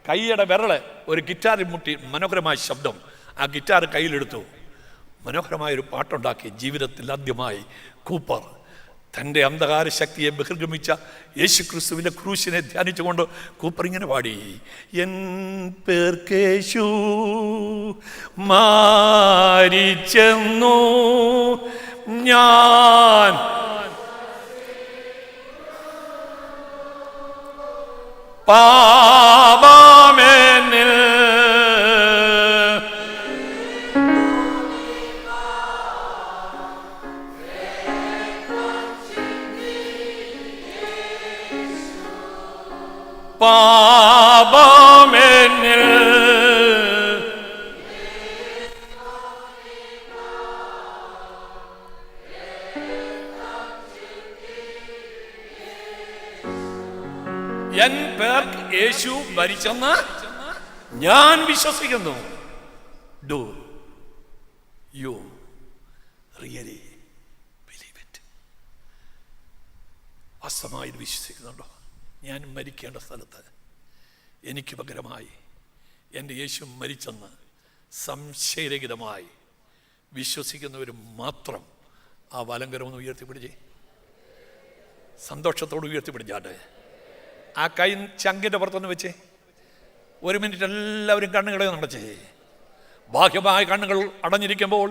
കൈയുടെ വിരല് ഒരു ഗിറ്റാറിൽ മുട്ടി മനോഹരമായ ശബ്ദം. ആ ഗിറ്റാർ കയ്യിലെടുത്തു, മനോഹരമായൊരു പാട്ടുണ്ടാക്കി. ജീവിതത്തിൽ ആദ്യമായി കൂപ്പർ തൻ്റെ അന്ധകാര ശക്തിയെ ബഹിർഗമിച്ച യേശുക്രിസ്തുവിൻ്റെ ക്രൂശിനെ ധ്യാനിച്ചുകൊണ്ട് കൂപ്പർ ഇങ്ങനെ പാടി, എൻ പേർക്കേശു മാരിച്ചെന്നു ഞാൻ പാപമെന്നിൽ പാപമെന്നിൽ എൻ പേർക്ക് യേശു മരിച്ചെന്ന് ഞാൻ വിശ്വസിക്കുന്നു. Do you really believe it? വാസ്തവമായി വിശ്വസിക്കുന്നുണ്ടോ? ഞാൻ മരിക്കേണ്ട സ്ഥലത്ത് എനിക്ക് പകരമായി എൻ്റെ യേശു മരിച്ചെന്ന് സംശയരഹിതമായി വിശ്വസിക്കുന്നവർ മാത്രം ആ വലങ്കരമൊന്ന് ഉയർത്തിപ്പിടിച്ചേ, സന്തോഷത്തോട് ഉയർത്തിപ്പിടിച്ചാട്ടെ. ആ കൈ ചങ്കിൻ്റെ പുറത്തൊന്ന് വെച്ചേ. 1 മിനിറ്റ് എല്ലാവരും കണ്ണുകളെ നടച്ചേ. ബാഹ്യമായ കണ്ണുകൾ അടഞ്ഞിരിക്കുമ്പോൾ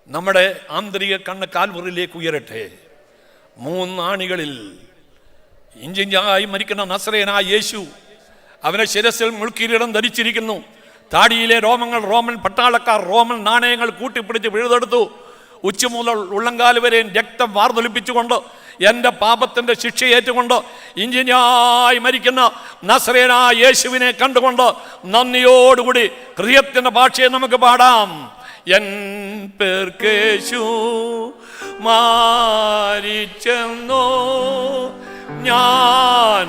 നമ്മുടെ ആന്തരിക കണ്ണ് കാൽമുറിയിലേക്ക് ഉയരട്ടെ. 3 ആണികളിൽ ഇഞ്ചിഞ്ചായി മരിക്കുന്ന നസറേയനായ യേശു, അവനെ ശിരസിൽ മുൾക്കിരീടം ധരിച്ചിരിക്കുന്നു. താടിയിലെ രോമങ്ങൾ റോമൻ പട്ടാളക്കാർ റോമൻ നാണയങ്ങൾ കൂട്ടിപ്പിടിച്ച് പിഴുതെടുത്തു. ഉച്ച മുതൽ ഉള്ളങ്കാല് വരെയും രക്തം വാർന്നൊലിപ്പിച്ചുകൊണ്ട് എൻ്റെ പാപത്തിൻ്റെ ശിക്ഷയേറ്റുകൊണ്ട് ഇഞ്ചിഞ്ചായി മരിക്കുന്ന നസറേയനായ യേശുവിനെ കണ്ടുകൊണ്ട് നന്ദിയോടുകൂടി ഹൃദയത്തിൻ്റെ ഭാഷയെ നമുക്ക് പാടാം. എൻ പേർക്കേശു മാരിച്ചെന്നോ ഞാൻ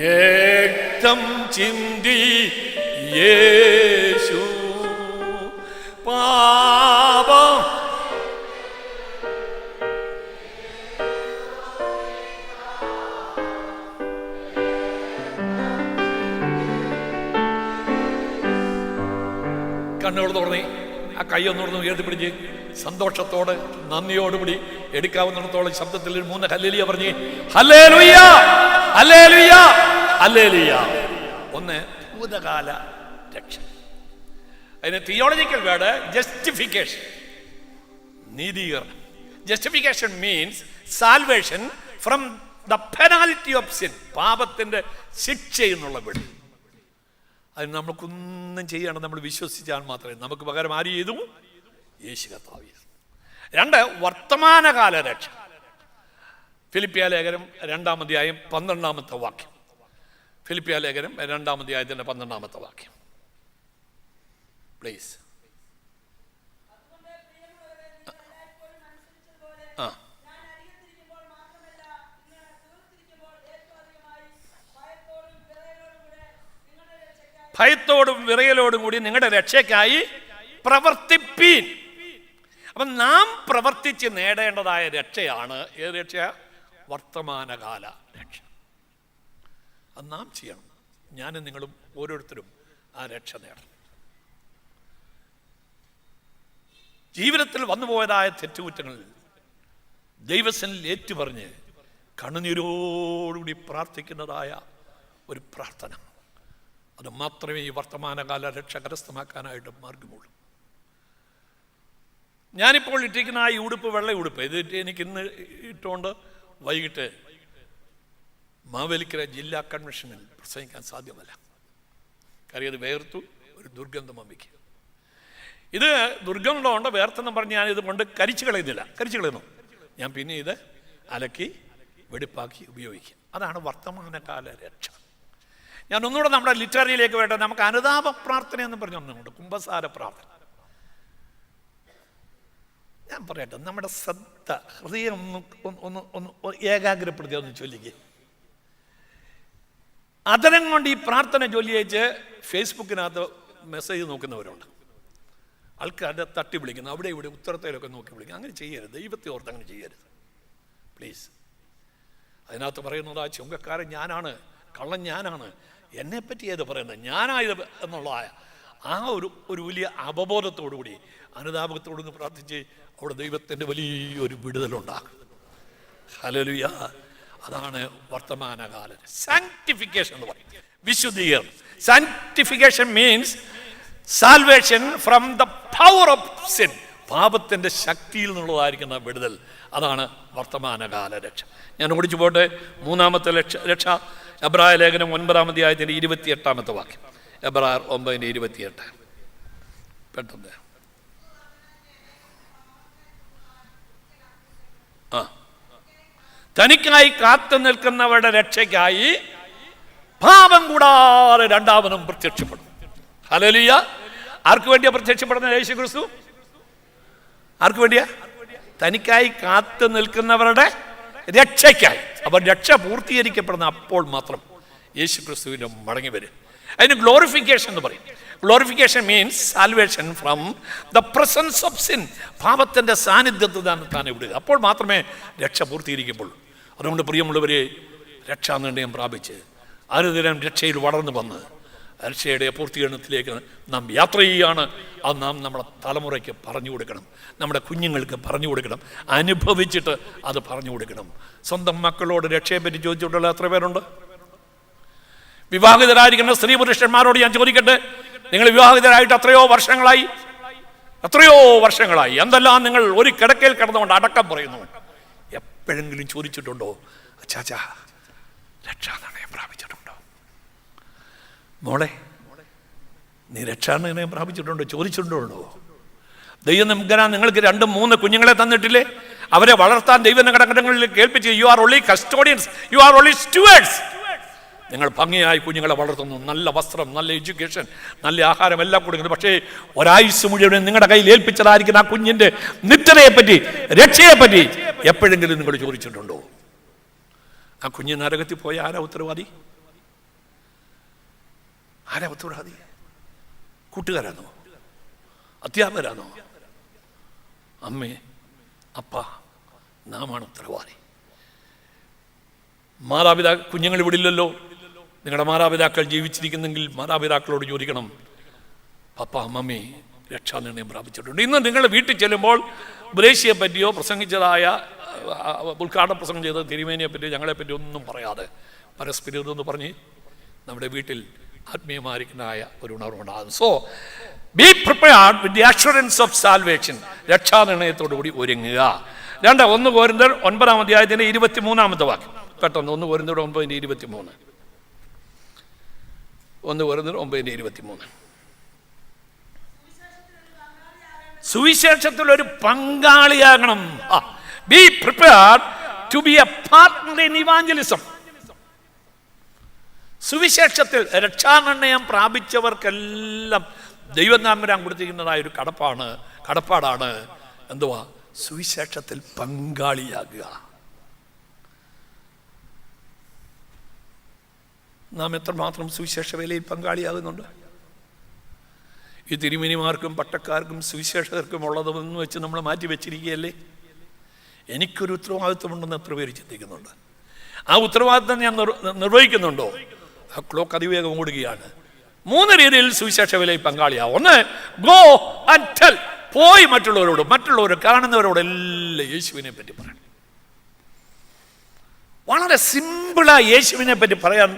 രക്തം ചിന്തി യേശു കണ്ണുകൾ തുറന്നേ, ആ കൈയൊന്നുറന്ന് ഉയർത്തിപ്പിടിച്ച് സന്തോഷത്തോടെ നന്ദിയോടുകൂടി എടുക്കാവുന്നിടത്തോളം ശബ്ദത്തിൽ 3 ഹല്ലേലൂയ പറഞ്ഞ് ഹല്ലേലൂയ ഹല്ലേലൂയ ഹല്ലേലൂയ. ഒന്ന് ഭൂതകാല രക്ഷ. അതിന് തിയോളജിക്കൽ വേർഡ് ജസ്റ്റിഫിക്കേഷൻ, നീതീകരണം. Justification means salvation from the penalty of sin, പാപത്തിന്റെ ശിക്ഷയിൽ നിന്നുള്ള വിടുതൽ. അതിന് നമുക്കൊന്നും ചെയ്യണം, നമ്മൾ വിശ്വസിച്ചാൽ മാത്രമേ. നമുക്ക് പകരം ആര് ചെയ്തു? യേശു കർത്താവ് ചെയ്തു. 2 വർത്തമാനകാല രക്ഷ. ഫിലിപ്പിയ ലേഖനം 2-ാം അധ്യായം 12-ാമത്തെ വാക്യം. ഫിലിപ്പിയ ലേഖനം 2-ാം അധ്യായത്തിന്റെ 12-ാമത്തെ വാക്യം പ്ലീസ്. ഭയത്തോടും വിറയലോടും കൂടി നിങ്ങളുടെ രക്ഷയ്ക്കായി പ്രവർത്തിപ്പീൻ. അപ്പം നാം പ്രവർത്തിച്ച് നേടേണ്ടതായ രക്ഷയാണ് ഏത് രക്ഷ? വർത്തമാനകാല രക്ഷ. അത് നാം ചെയ്യണം. ഞാനും നിങ്ങളും ഓരോരുത്തരും ആ രക്ഷ നേടണം. ജീവിതത്തിൽ വന്നുപോയതായ തെറ്റുകുറ്റങ്ങളിൽ ദൈവസനിൽ ഏറ്റുപറഞ്ഞ് കണ്ണുനീരോടുകൂടി പ്രാർത്ഥിക്കുന്നതായ ഒരു പ്രാർത്ഥന, അത് മാത്രമേ ഈ വർത്തമാനകാല രക്ഷ കരസ്ഥമാക്കാനായിട്ട് മാർഗമുള്ളൂ. ഞാനിപ്പോൾ ഇട്ടിരിക്കുന്ന ആ ഉടുപ്പ്, വെള്ള ഉടുപ്പ്, ഇത് എനിക്ക് ഇന്ന് ഇട്ടുകൊണ്ട് വൈകിട്ട് മാവേലിക്കര ജില്ലാ കൺവെൻഷനിൽ പ്രസംഗിക്കാൻ സാധ്യമല്ല. കാര്യം ഇത് വേർത്തു ഒരു ദുർഗന്ധം അമ്മയ്ക്ക്. ഇത് ദുർഗന്ധമുണ്ട്, വേർത്തെന്നും പറഞ്ഞ് ഞാനിത് കൊണ്ട് കരിച്ചു കളയുന്നില്ല. കരിച്ചു കളയുന്നു ഞാൻ പിന്നെ ഇത് അലക്കി വെടിപ്പാക്കി ഉപയോഗിക്കും. അതാണ് വർത്തമാനകാല രക്ഷ. ഞാൻ ഒന്നുകൂടെ നമ്മുടെ ലിറ്റററിയിലേക്ക് വേണ്ട, നമുക്ക് അനുതാപ പ്രാർത്ഥന എന്ന് പറഞ്ഞ ഒന്നുണ്ട്, കുംഭസാര പ്രാർത്ഥന. ഞാൻ പറയട്ടെ, നമ്മുടെ ശ്രദ്ധ, ഹൃദയം ഒന്ന് ഏകാഗ്രപ്പെടുത്തി ഒന്ന് ചൊല്ലിക്ക്. അതരം കൊണ്ട് ഈ പ്രാർത്ഥന ചൊല്ലിയേച്ച് ഫേസ്ബുക്കിനകത്ത് മെസ്സേജ് നോക്കുന്നവരുണ്ട്. ആൾക്കാരുടെ തട്ടി വിളിക്കുന്നു, അവിടെ ഇവിടെ ഉത്തരത്തിലൊക്കെ നോക്കി വിളിക്കുന്നു. അങ്ങനെ ചെയ്യരുത്, ദൈവത്തെ ഓർത്ത് അങ്ങനെ ചെയ്യരുത് പ്ലീസ്. അതിനകത്ത് പറയുന്നത് ആ ചുങ്കക്കാരൻ ഞാനാണ്, കള്ളൻ ഞാനാണ്, എന്നെപ്പറ്റി ഏത് പറയുന്നത്, ഞാനായത് എന്നുള്ളതായ ആ ഒരു വലിയ അവബോധത്തോടുകൂടി അനുതാപത്തോടുകൂടി പ്രാർത്ഥിച്ച് അവിടെ ദൈവത്തിൻ്റെ വലിയൊരു വിടുതലുണ്ടാകും. ഹല്ലേലൂയ. അതാണ് വർത്തമാനകാല സാങ്ക്ടിഫിക്കേഷൻ എന്ന് പറയും, വിശുദ്ധീകരണം. Sanctification means salvation from the power of sin, പാപത്തിൻ്റെ ശക്തിയിൽ നിന്നുള്ളതായിരിക്കുന്ന വിടുതൽ. അതാണ് വർത്തമാനകാല രക്ഷ. ഞാൻ ഓടിച്ചു പോട്ടെ. 3-ാമത്തെ രക്ഷ എബ്രായ ലേഖനം 9-ാം അധ്യായത്തിൻ്റെ 28-ാമത്തെ വാക്യം. എബ്രായർ 9:28. പെട്ടെന്ന് തനിക്കായി കാത്തു നിൽക്കുന്നവരുടെ രക്ഷയ്ക്കായി പാപം കൂടാതെ രണ്ടാമതും പ്രത്യക്ഷപ്പെടും. ഹല്ലേലൂയ. ആർക്ക് വേണ്ടിയാ പ്രത്യക്ഷപ്പെടുന്നത്? യേശു ക്രിസ്തു. ആർക്ക് വേണ്ടിയാ? തനിക്കായി കാത്തു നിൽക്കുന്നവരുടെ രക്ഷയ്ക്കായി. അവർ രക്ഷ പൂർത്തീകരിക്കപ്പെടുന്ന അപ്പോൾ മാത്രം യേശു ക്രിസ്തുവിൻ്റെ മടങ്ങി വരും. അതിന് ഗ്ലോറിഫിക്കേഷൻ എന്ന് പറയും. Glorification means salvation from the presence of sin, പാപത്തിൻ്റെ സാന്നിധ്യത്തിൽ തന്നെ വിടുക. അപ്പോൾ മാത്രമേ രക്ഷ പൂർത്തീകരിക്കുള്ളൂ. അതുകൊണ്ട് പ്രിയമുള്ളവരെ, രക്ഷാനിർണയം പ്രാപിച്ച് അനുദിനം രക്ഷയിൽ വളർന്നു വന്ന് രക്ഷയുടെ പൂർത്തീകരണത്തിലേക്ക് നാം യാത്ര ചെയ്യുകയാണ്. അത് നാം നമ്മുടെ തലമുറയ്ക്ക് പറഞ്ഞു കൊടുക്കണം, നമ്മുടെ കുഞ്ഞുങ്ങൾക്ക് പറഞ്ഞു കൊടുക്കണം, അനുഭവിച്ചിട്ട് അത് പറഞ്ഞു കൊടുക്കണം. സ്വന്തം മക്കളോട് രക്ഷയെപ്പറ്റി ചോദിച്ചിട്ടുള്ള എത്ര പേരുണ്ട്? വിവാഹിതരായിരിക്കുന്ന സ്ത്രീ പുരുഷന്മാരോട് ഞാൻ ചോദിക്കട്ടെ, നിങ്ങൾ വിവാഹിതരായിട്ട് എത്രയോ വർഷങ്ങളായി, എന്തെല്ലാം നിങ്ങൾ ഒരു കിടക്കയിൽ കിടന്നുകൊണ്ട് അടക്കം പറയുന്നു? എപ്പോഴെങ്കിലും ചോദിച്ചിട്ടുണ്ടോ, അച്ചാച്ചാ രക്ഷാനിർണയം പ്രാപിച്ചിട്ടുണ്ടോ? മോളെ, നീ രക്ഷാനിർണയം പ്രാപിച്ചിട്ടുണ്ടോ? ചോദിച്ചിട്ടുണ്ടോ? ദൈവം നിങ്ങൾക്ക് 2-3 കുഞ്ഞുങ്ങളെ തന്നിട്ടില്ലേ? അവരെ വളർത്താൻ ദൈവഘടകങ്ങളിൽ കേൾപ്പിച്ച് you are only custodians, you are only stewards. നിങ്ങൾ ഭംഗിയായി കുഞ്ഞുങ്ങളെ വളർത്തുന്നു, നല്ല വസ്ത്രം, നല്ല എഡ്യൂക്കേഷൻ, നല്ല ആഹാരം എല്ലാം കൊടുക്കുന്നു. പക്ഷേ ഒരായുസ് മുഴുവൻ നിങ്ങളുടെ കയ്യിൽ ഏൽപ്പിച്ചതായിരിക്കുന്ന ആ കുഞ്ഞിൻ്റെ നിത്യതയെപ്പറ്റി, രക്ഷയെപ്പറ്റി എപ്പോഴെങ്കിലും നിങ്ങൾ ചോദിച്ചിട്ടുണ്ടോ? ആ കുഞ്ഞ് നരകത്തിൽ പോയ ആരാ ഉത്തരവാദി? കൂട്ടുകാരാണോ? അധ്യാപകരാണോ? അമ്മേ, അപ്പ, നാമാണ് ഉത്തരവാദി. കുഞ്ഞുങ്ങൾ വിടില്ലല്ലോ. നിങ്ങളുടെ മാതാപിതാക്കൾ ജീവിച്ചിരിക്കുന്നെങ്കിൽ മാതാപിതാക്കളോട് ചോദിക്കണം, പപ്പ മമ്മി രക്ഷാനിർണയം പ്രാപിച്ചിട്ടുണ്ട്. ഇന്ന് നിങ്ങൾ വീട്ടിൽ ചെല്ലുമ്പോൾ ബ്രേശിയെ പറ്റിയോ പ്രസംഗിച്ചതായ ഉദ്ഘാടന പ്രസംഗം ചെയ്ത തിരുമേനിയെ പറ്റിയോ ഞങ്ങളെപ്പറ്റി ഒന്നും പറയാതെ പരസ്പരം ഇതെന്ന് പറഞ്ഞ് നമ്മുടെ വീട്ടിൽ ആത്മീയമായിരിക്കുന്നതായ ഒരു ഉണർവുണ്ടാകും. So be prepared with the assurance of salvation. രക്ഷാനിർണയത്തോടുകൂടി ഒരുങ്ങുക. 1 കൊരിന്ത്യർ 9-ാം അധ്യായത്തിൻ്റെ 23-ാമത്തെ വാക്യം പെട്ടെന്ന്. 1 കൊരിന്ത്യർ 9:23. 1 കൊരിന്ത്യർ 9:23. സുവിശേഷത്തിൽ ഒരു പങ്കാളിയാകണം. Be prepared to be a partner in evangelism. സുവിശേഷത്തിൽ രക്ഷാനിർണയം പ്രാപിച്ചവർക്കെല്ലാം ദൈവം തമ്പുരാൻ കൊടുത്തിരിക്കുന്നതായ ഒരു കടപ്പാടാണ് എന്തുവാ? സുവിശേഷത്തിൽ പങ്കാളിയാകുക. നാം എത്രമാത്രം സുവിശേഷ വേലയിൽ പങ്കാളിയാകുന്നുണ്ട്? ഈ തിരുമേനിമാർക്കും പട്ടക്കാർക്കും സുവിശേഷകർക്കും ഉള്ളതെന്ന് വെച്ച് നമ്മൾ മാറ്റി വെച്ചിരിക്കുകയല്ലേ? എനിക്കൊരു ഉത്തരവാദിത്വമുണ്ടെന്ന് എത്ര പേര് ചിന്തിക്കുന്നുണ്ട്? ആ ഉത്തരവാദിത്വം ഞാൻ നിർവഹിക്കുന്നുണ്ടോ? ആ ക്ലോക്ക് അതിവേഗം ഓടുകയാണ്. 3 രീതിയിൽ സുവിശേഷ വേലയിൽ പങ്കാളിയാവും. 1, ഗോ ആൻഡ് ടെൽ. പോയി മറ്റുള്ളവർ കാണുന്നവരോടെല്ലാം യേശുവിനെ പറ്റി പറയണം. വളരെ സിമ്പിളായി യേശുവിനെ പറ്റി പറയാൻ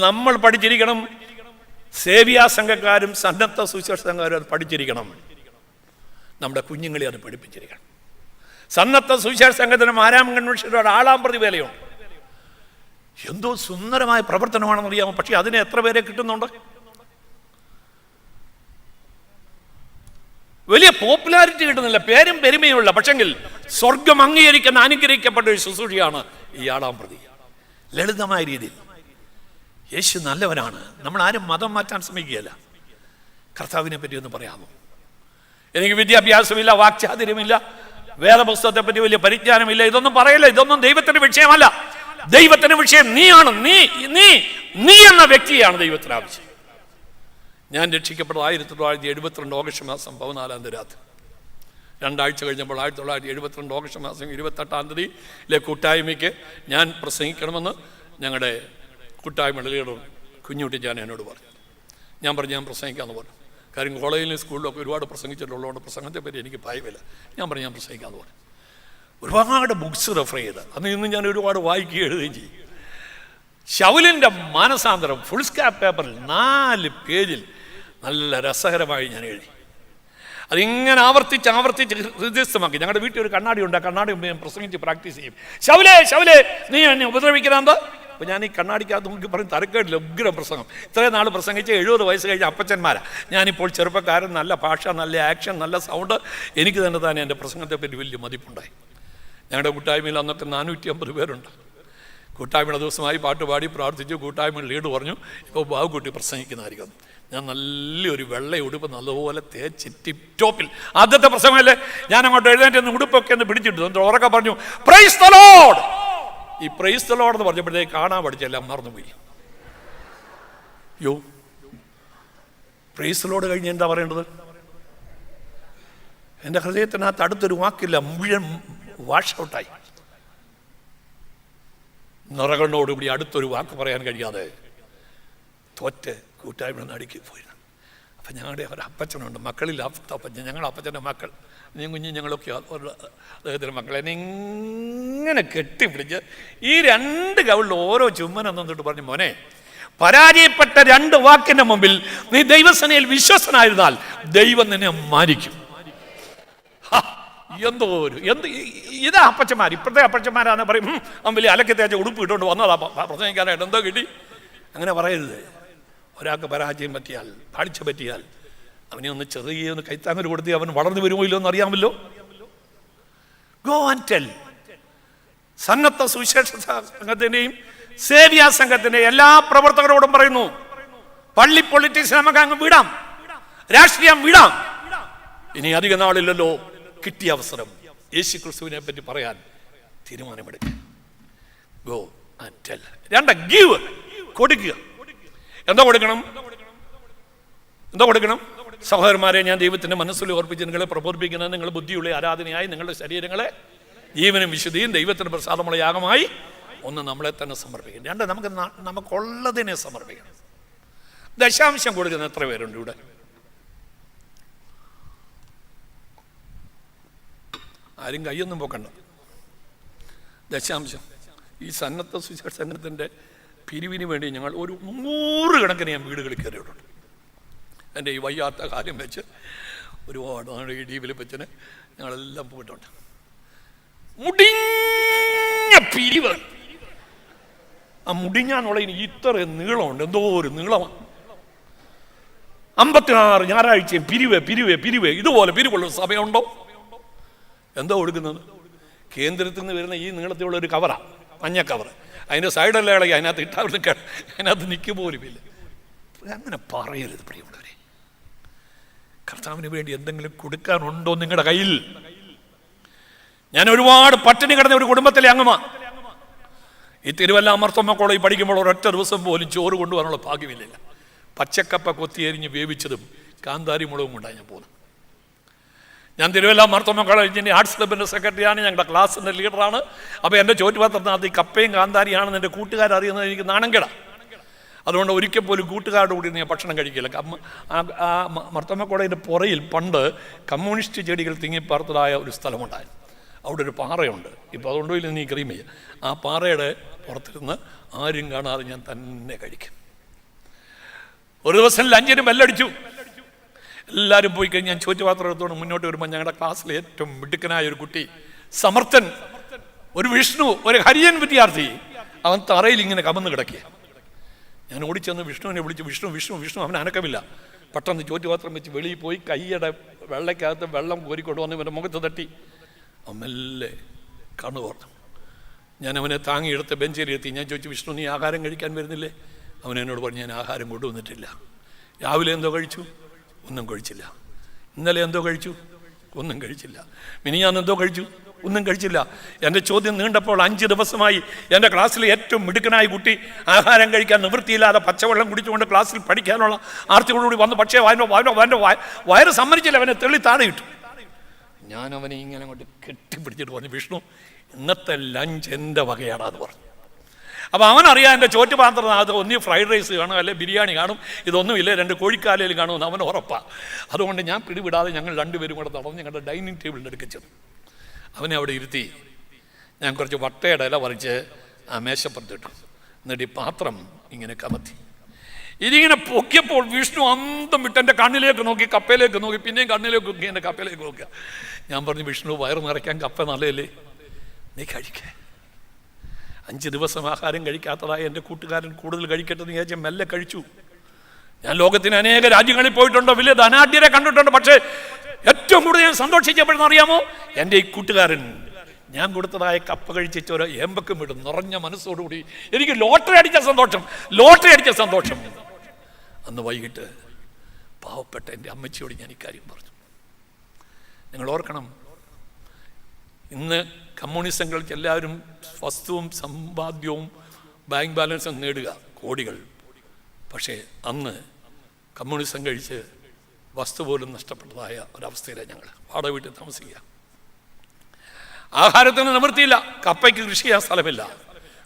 നമ്മൾ പഠിച്ചിരിക്കണം. സേവ്യാ സംഘക്കാരും സന്നദ്ധ സുവിശേഷ സംഘക്കാരും അത് പഠിച്ചിരിക്കണം. നമ്മുടെ കുഞ്ഞുങ്ങളെ അത് പഠിപ്പിച്ചിരിക്കണം. സന്നദ്ധ സുവിശേഷ സംഘത്തിന് 4-ാം കൺവെൻഷനോട് 6-ാം പ്രതിവേലയുണ്ട്. എന്തോ സുന്ദരമായ പ്രവർത്തനമാണെന്ന് അറിയാമോ? പക്ഷെ അതിനെ എത്ര പേരെ കിട്ടുന്നുണ്ട്? വലിയ പോപ്പുലാരിറ്റി കിട്ടുന്നില്ല, പേരും പെരുമയുള്ള. പക്ഷെങ്കിൽ സ്വർഗം അംഗീകരിക്കുന്ന അനുഗ്രഹിക്കപ്പെട്ട ഒരു ശുശ്രൂഷയാണ് ഈ 6-ാം പ്രതി. ലളിതമായ രീതിയിൽ യേശു നല്ലവനാണ്. നമ്മൾ ആരും മതം മാറ്റാൻ ശ്രമിക്കുകയല്ല. കർത്താവിനെ പറ്റി ഒന്ന് പറയാമോ? എനിക്ക് വിദ്യാഭ്യാസമില്ല, വാക്ചാതുര്യമില്ല, വേദപുസ്തകത്തെ പറ്റി വലിയ പരിജ്ഞാനമില്ല, ഇതൊന്നും പറയില്ല. ഇതൊന്നും ദൈവത്തിന്റെ വിഷയമല്ല. ദൈവത്തിന്റെ വിഷയം നീയാണ്. നീ എന്ന വ്യക്തിയാണ് ദൈവത്തിന് ആവശ്യം. ഞാൻ രക്ഷിക്കപ്പെട്ടത് 1972 ഓഗസ്റ്റ് മാസം 14-ാം തീയതി രാത്രി. 2 ആഴ്ച കഴിഞ്ഞപ്പോൾ 1972 ഓഗസ്റ്റ് മാസം 28-ാം തീയതിയിലെ കൂട്ടായ്മയ്ക്ക് ഞാൻ പ്രസംഗിക്കണമെന്ന് ഞങ്ങളുടെ കൂട്ടായ്മയുടെ ലീഡർ കുഞ്ഞുട്ടി ഞാൻ എന്നോട് പറഞ്ഞു. ഞാൻ പ്രസംഗിക്കാമെന്ന് പറഞ്ഞു. കാര്യം കോളേജിലും സ്കൂളിലൊക്കെ ഒരുപാട് പ്രസംഗിച്ചിട്ടുള്ളതുകൊണ്ട് പ്രസംഗത്തെപ്പറ്റി എനിക്ക് ഭയമില്ല. ഞാൻ പ്രസംഗിക്കാമെന്ന് പറഞ്ഞു. ഒരുപാട് ബുക്സ് റെഫർ ചെയ്ത് ഇന്ന് ഞാൻ ഒരുപാട് വായിക്കുകയും എഴുതുകയും ചെയ്യും. ശൗലിൻ്റെ മാനസാന്തരം ഫുൾ സ്കാപ്പ് പേപ്പറിൽ 4 പേജിൽ നല്ല രസകരമായി ഞാൻ എഴുതി. അതിങ്ങനെ ആവർത്തിച്ച് ഹൃദയസ്ഥമാക്കി. ഞങ്ങളുടെ വീട്ടിൽ ഒരു കണ്ണാടി ഉണ്ട്. ആ കണ്ണാടി മുമ്പ് ഞാൻ പ്രസംഗിച്ച് പ്രാക്ടീസ് ചെയ്യും. ശൗലേ നീ എന്നെ ഉപദ്രവിക്കണമെന്ന്. അപ്പോൾ ഞാൻ ഈ കണ്ണാടിക്കകത്ത് നോക്കി പറയും തരക്കേടില്ല, ഉഗ്ര പ്രസംഗം. ഇത്രയും നാൾ പ്രസംഗിച്ച് 70 വയസ്സ് കഴിഞ്ഞ അപ്പച്ചന്മാരാണ്. ഞാനിപ്പോൾ ചെറുപ്പക്കാരൻ, നല്ല ഭാഷ, നല്ല ആക്ഷൻ, നല്ല സൗണ്ട്. എനിക്ക് തന്നെ എൻ്റെ പ്രസംഗത്തെപ്പറ്റി വലിയ മതിപ്പുണ്ടായി. ഞങ്ങളുടെ കൂട്ടായ്മയിൽ അന്നൊക്കെ 450 പേരുണ്ട്. കൂട്ടായ്മയുടെ ദിവസമായി പാട്ടുപാടി പ്രാർത്ഥിച്ചു. കൂട്ടായ്മ ലീഡ് പറഞ്ഞു, ഇപ്പോൾ ബാബുക്കുട്ടി പ്രസംഗിക്കുന്നതായിരിക്കും. ഞാൻ നല്ലൊരു വെള്ള ഉടുപ്പ് നല്ലപോലെ തേച്ച് ടിപ് ടോപ്പിൽ. ആദ്യത്തെ പ്രസംഗമല്ലേ, ഞാൻ അങ്ങോട്ട് എഴുന്നേറ്റ് ഉടുപ്പൊക്കെ ഒന്ന് പിടിച്ചിട്ടു. എന്നിട്ട് ഉറക്കെ പറഞ്ഞു, പ്രൈസ് ദി ലോർഡ്. ഈ പ്രൈസ് ദി ലോർഡ് എന്ന് പറഞ്ഞപ്പോഴത്തേക്ക് കാണാൻ പഠിച്ചെല്ലാം മറന്നുപോയി. പ്രൈസ് ദി ലോർഡ് കഴിഞ്ഞ് എന്താ പറയേണ്ടത്? എൻ്റെ ഹൃദയത്തിനകത്ത് അടുത്തൊരു വാക്കില്ല, മുഴുവൻ വാഷ് ഔട്ടായി. നിറകണ്ണോടുകൂടി അടുത്തൊരു വാക്ക് പറയാൻ കഴിയാതെ തോറ്റ് കൂട്ടായ്മ നടുക്കി പോയിരുന്നു. അപ്പം ഞങ്ങളുടെ ഒരു അപ്പച്ചനുണ്ട്, മക്കളിൽ അപ്പച്ചൻ, ഞങ്ങളുടെ അപ്പച്ചൻ്റെ മക്കൾ, ഞങ്ങളൊക്കെ അദ്ദേഹത്തിൻ്റെ മക്കൾ എന്നെ ഇങ്ങനെ കെട്ടിപ്പിടിച്ച് ഈ 2 കവിളിൽ ഓരോ ചുമ്മനം തന്നിട്ട് പറഞ്ഞു, മോനെ, പരാജയപ്പെട്ട 2 വാക്കിൻ്റെ മുമ്പിൽ നീ ദൈവസേനയിൽ വിശ്വസനായിരുന്നാൽ ദൈവം നിന്നെ മാനിക്കും. ഇതാ അപ്പച്ചന്മാർ. ഇപ്പോഴത്തെ അപ്പച്ചന്മാരാന്ന് പറയും, വലിയ അലക്കി തേച്ച ഉടുപ്പ് ഇട്ടുകൊണ്ട് വന്നതാ പ്രസംഗിക്കാനായിട്ട്, എന്തോ കിട്ടി. അങ്ങനെ പറയരുത്. ഒരാൾക്ക് പരാജയം പറ്റിയാൽ, പാടിച്ച പറ്റിയാൽ അവനെ ഒന്ന് ചെറിയൊന്ന് കൈത്താങ്ങൽ കൊടുത്തി അവൻ വളർന്നു വരുമോ ഇല്ലോ എന്ന് അറിയാമല്ലോ. Go and tell. സന്നദ്ധ സുവിശേഷ സംഘത്തിൻ്റെയും സേവ്യാ സംഘത്തിൻ്റെ എല്ലാ പ്രവർത്തകരോടും പറയുന്നു, പള്ളി പൊളിറ്റിക്സ് നമുക്ക് അങ്ങ് വിടാം, രാഷ്ട്രീയം വിടാം. ഇനി അധിക നാളില്ലല്ലോ കിട്ടിയ അവസരം യേശു ക്രിസ്തുവിനെ പറ്റി പറയാൻ തീരുമാനമെടുക്കുക. Go and tell. 2, ഗീവ്. കൊടുക്കുക. എന്താ കൊടുക്കണം? സഹോദരന്മാരെ, ഞാൻ ദൈവത്തിൻ്റെ മനസ്സിൽ ഓർപ്പിച്ച് നിങ്ങളെ പ്രബോധിപ്പിക്കുന്നത്, നിങ്ങൾ ബുദ്ധിയുള്ള ആരാധനയായി നിങ്ങളുടെ ശരീരങ്ങളെ ജീവനും വിശുദ്ധിയും ദൈവത്തിന് പ്രസാദമുള്ള യാഗമായി ഒന്ന് നമ്മളെ തന്നെ സമർപ്പിക്കണം. 2, നമുക്കുള്ളതിനെ സമർപ്പിക്കണം. ദശാംശം കൊടുക്കുന്ന എത്ര പേരുണ്ട് ഇവിടെ? ആരും കൈയൊന്നും പൊക്കണ്ട. ദശാംശം ഈ സന്നദ്ധ സുവിശേഷ സംഘത്തിൻ്റെ പിരിവിന് വേണ്ടി ഞങ്ങൾ ഒരു 100 കണക്കിന് ഞാൻ വീടുകളിൽ കയറിയിട്ടുണ്ട്. എൻ്റെ ഈ വയ്യാത്ത കാര്യം വെച്ച് ഒരുപാട് നാൾ ഈ ഡി വിലിപ്പച്ചന് ഞങ്ങളെല്ലാം പോയിട്ടുണ്ട്. മുടിഞ്ഞ പിരിവ്. ആ മുടിഞ്ഞാന്നുള്ളതിന് ഇത്ര നീളമുണ്ട്, എന്തോ ഒരു നീളമാണ്. 56 ഞായറാഴ്ചയും പിരിവ് പിരിവ് പിരിവ്. ഇതുപോലെ പിരിവുള്ള സഭയുണ്ടോ? എന്തോ കൊടുക്കുന്നത്? കേന്ദ്രത്തിൽ നിന്ന് വരുന്ന ഈ നീളത്തിലുള്ള ഒരു കവറാണ്, മഞ്ഞ കവർ. അതിൻ്റെ സൈഡെല്ലാം ഇളകി അതിനകത്ത് ഇട്ടാവിടുന്ന് അതിനകത്ത് നിൽക്കുക പോലുമില്ല. അങ്ങനെ പറയരുത് പ്രിയമുള്ളവരെ. കർത്താവിന് വേണ്ടി എന്തെങ്കിലും കൊടുക്കാനുണ്ടോ നിങ്ങളുടെ കയ്യിൽ? ഞാൻ ഒരുപാട് പട്ടിണി കിടന്ന ഒരു കുടുംബത്തിലെ അംഗമാണ്. ഈ തിരുവല്ല അമർത്തമ്മ കോളേജിൽ പഠിക്കുമ്പോൾ ഒരൊറ്റ ദിവസം പോലും ചോറ് കൊണ്ടുപോകാനുള്ള ഭാഗ്യമില്ല. പച്ചക്കപ്പ കൊത്തിയരിഞ്ഞ് വേവിച്ചതും കാന്താരി മുളകും കൊണ്ടാണ് ഞാൻ പോകുന്നത്. ഞാൻ തിരുവല്ല അമർത്തമ്മ കോളേജിൻ്റെ ആർട്സ് ക്ലബിൻ്റെ സെക്രട്ടറിയാണ്, ഞങ്ങളുടെ ക്ലാസ്സിൻ്റെ ലീഡറാണ്. അപ്പോൾ എൻ്റെ ചോറ്റുപാത്രത്തിനകത്ത് ഈ കപ്പയും കാന്താരിയാണെന്ന് എൻ്റെ കൂട്ടുകാരറിയുന്നത് എനിക്ക് നാണംകേടാ. അതുകൊണ്ട് ഒരിക്കൽ പോലും കൂട്ടുകാരുടെ കൂടി ഞാൻ ഭക്ഷണം കഴിക്കില്ല. മർത്തമ്മ കോളേജിൻ്റെ പുറയിൽ പണ്ട് കമ്മ്യൂണിസ്റ്റ് ചെടികൾ തിങ്ങിപ്പാർത്തതായ ഒരു സ്ഥലമുണ്ടായിരുന്നു. അവിടെ ഒരു പാറയുണ്ട്. ഇപ്പോൾ അതുകൊണ്ടോ ഇല്ല നീ ക്രീം ചെയ്യുക. ആ പാറയുടെ പുറത്തിരുന്ന് ആരും കാണാതെ ഞാൻ തന്നെ കഴിക്കും. ഒരു ദിവസം ലഞ്ചിന് ബെല്ലടിച്ചു. എല്ലാവരും പോയി കഴിഞ്ഞ് ഞാൻ ചോറ്റുപാത്രം എടുത്തുകൊണ്ട് മുന്നോട്ട് വരുമ്പോൾ ഞങ്ങളുടെ ക്ലാസ്സിലെ ഏറ്റവും മിടുക്കനായ ഒരു കുട്ടി, സമർത്ഥൻ, ഒരു വിഷ്ണു, ഒരു ഹരിയൻ വിദ്യാർത്ഥി, അവൻ തറയിൽ ഇങ്ങനെ കമന്ന് കിടക്കുക. ഞാൻ ഓടിച്ചെന്ന് വിഷ്ണുവിനെ വിളിച്ചു. വിഷ്ണു വിഷ്ണു വിഷ്ണു. അവൻ അനക്കമില്ല. പെട്ടെന്ന് ചോറ്റുപാത്രം വെച്ച് വെളിയിൽ പോയി കൈയുടെ വെള്ളയ്ക്കകത്ത് വെള്ളം കോരിക്കൊണ്ട് വന്ന് ഇവൻ്റെ മുഖത്ത് തട്ടി. അവൻ മെല്ലെ കണ്ണു തുറന്നു. ഞാൻ അവനെ താങ്ങിയെടുത്ത് ബെഞ്ചിലെത്തി. ഞാൻ ചോദിച്ചു, വിഷ്ണു നീ ആഹാരം കഴിക്കാൻ വരുന്നില്ലേ? അവൻ എന്നോട് പറഞ്ഞു, ഞാൻ ആഹാരം കൊണ്ടുവന്നിട്ടില്ല. രാവിലെ എന്തോ കഴിച്ചു? ഒന്നും കഴിച്ചില്ല. ഇന്നലെ എന്തോ കഴിച്ചു? ഒന്നും കഴിച്ചില്ല. മിനിഞ്ഞാന്ന് എന്തോ കഴിച്ചു? ഒന്നും കഴിച്ചില്ല. എൻ്റെ ചോദ്യം നീണ്ടപ്പോൾ 5 ദിവസമായി എൻ്റെ ക്ലാസ്സിലെ ഏറ്റവും മിടുക്കനായ കുട്ടി ആഹാരം കഴിക്കാൻ നിവൃത്തിയില്ലാതെ പച്ചവെള്ളം കുടിച്ചുകൊണ്ട് ക്ലാസ്സിൽ പഠിക്കാനുള്ള ആർത്തിയോടുകൂടി വന്നു. പക്ഷേ അവൻ്റെ വയറ് സമ്മതിച്ചില്ല. അവനെ തെളി താഴെ ഇട്ടു. ഞാൻ അവനെ ഇങ്ങനെ അങ്ങോട്ട് കെട്ടിപ്പിടിച്ചിട്ട് പറഞ്ഞു, വിഷ്ണു ഇന്നത്തെ ലഞ്ച് എൻ്റെ വകയാണ് അത് പറഞ്ഞു. അപ്പോൾ അവനറിയാം എൻ്റെ ചോറ്റുപാത്രത്തിനകത്ത് ഒന്നീ ഫ്രൈഡ് റൈസ് കാണും, അല്ലെങ്കിൽ ബിരിയാണി കാണും, ഇതൊന്നുമില്ല 2 കോഴിക്കാലയിൽ കാണുമെന്ന് അവന് ഉറപ്പാണ്. അതുകൊണ്ട് ഞാൻ പിടിവിടാതെ ഞങ്ങൾ 2 പേരും കൂടെ നടന്ന് ഞങ്ങളുടെ ഡൈനിങ് ടേബിളിൻ്റെ അടുത്ത് ചെന്നു. അവനെ അവിടെ ഇരുത്തി. ഞാൻ കുറച്ച് വട്ടയുടെ ഇല പറിച്ച് ആ മേശപ്പുറത്തിട്ടു. എന്നിട്ട് ഈ പാത്രം ഇങ്ങനെ കമത്തി. ഇതിങ്ങനെ പൊക്കിയപ്പോൾ വിഷ്ണു അന്തം വിട്ട് എൻ്റെ കണ്ണിലേക്ക് നോക്കി, കപ്പയിലേക്ക് നോക്കി, പിന്നെയും കണ്ണിലേക്ക് നോക്കി, എൻ്റെ കപ്പയിലേക്ക് നോക്കുക. ഞാൻ പറഞ്ഞു, വിഷ്ണു വയറ് നിറയ്ക്കാൻ കപ്പ നല്ലതല്ലേ, നീ കഴിക്കേ. 5 ദിവസം ആഹാരം കഴിക്കാത്തതായ എൻ്റെ കൂട്ടുകാരൻ കൂടുതൽ കഴിക്കട്ടെ എന്ന് വിചാരിച്ച് മെല്ലെ കഴിച്ചു. ഞാൻ ലോകത്തിന് അനേക രാജ്യങ്ങളിൽ പോയിട്ടുണ്ട്, വലിയ ധനാഢ്യരെ കണ്ടിട്ടുണ്ട്. പക്ഷേ ഏറ്റവും കൂടുതൽ ഞാൻ സന്തോഷിച്ചപ്പോഴെന്ന് അറിയാമോ? എൻ്റെ ഈ കൂട്ടുകാരൻ ഞാൻ കൊടുത്തതായ കപ്പ കഴിച്ച ഒരു ഏമ്പക്കം വിടും നിറഞ്ഞ മനസ്സോടുകൂടി എനിക്ക് ലോട്ടറി അടിച്ച സന്തോഷം. അന്ന് വൈകിട്ട് പാവപ്പെട്ട എൻ്റെ അമ്മച്ചിയോട് ഞാൻ ഇക്കാര്യം പറഞ്ഞു. നിങ്ങൾ ഓർക്കണം, ഇന്ന് കമ്മ്യൂണിസം കളിച്ച് എല്ലാവരും വസ്തുവും സമ്പാദ്യവും ബാങ്ക് ബാലൻസും നേടുക, കോടികൾ. പക്ഷേ അന്ന് കമ്മ്യൂണിസം കഴിച്ച് വസ്തു പോലും നഷ്ടപ്പെട്ടതായ ഒരവസ്ഥയിലാണ് ഞങ്ങൾ. വാടക വീട്ടിൽ താമസിക്കുക. ആഹാരത്തിന് നിവൃത്തിയില്ല. കപ്പയ്ക്ക് കൃഷി ചെയ്യാൻ സ്ഥലമില്ല.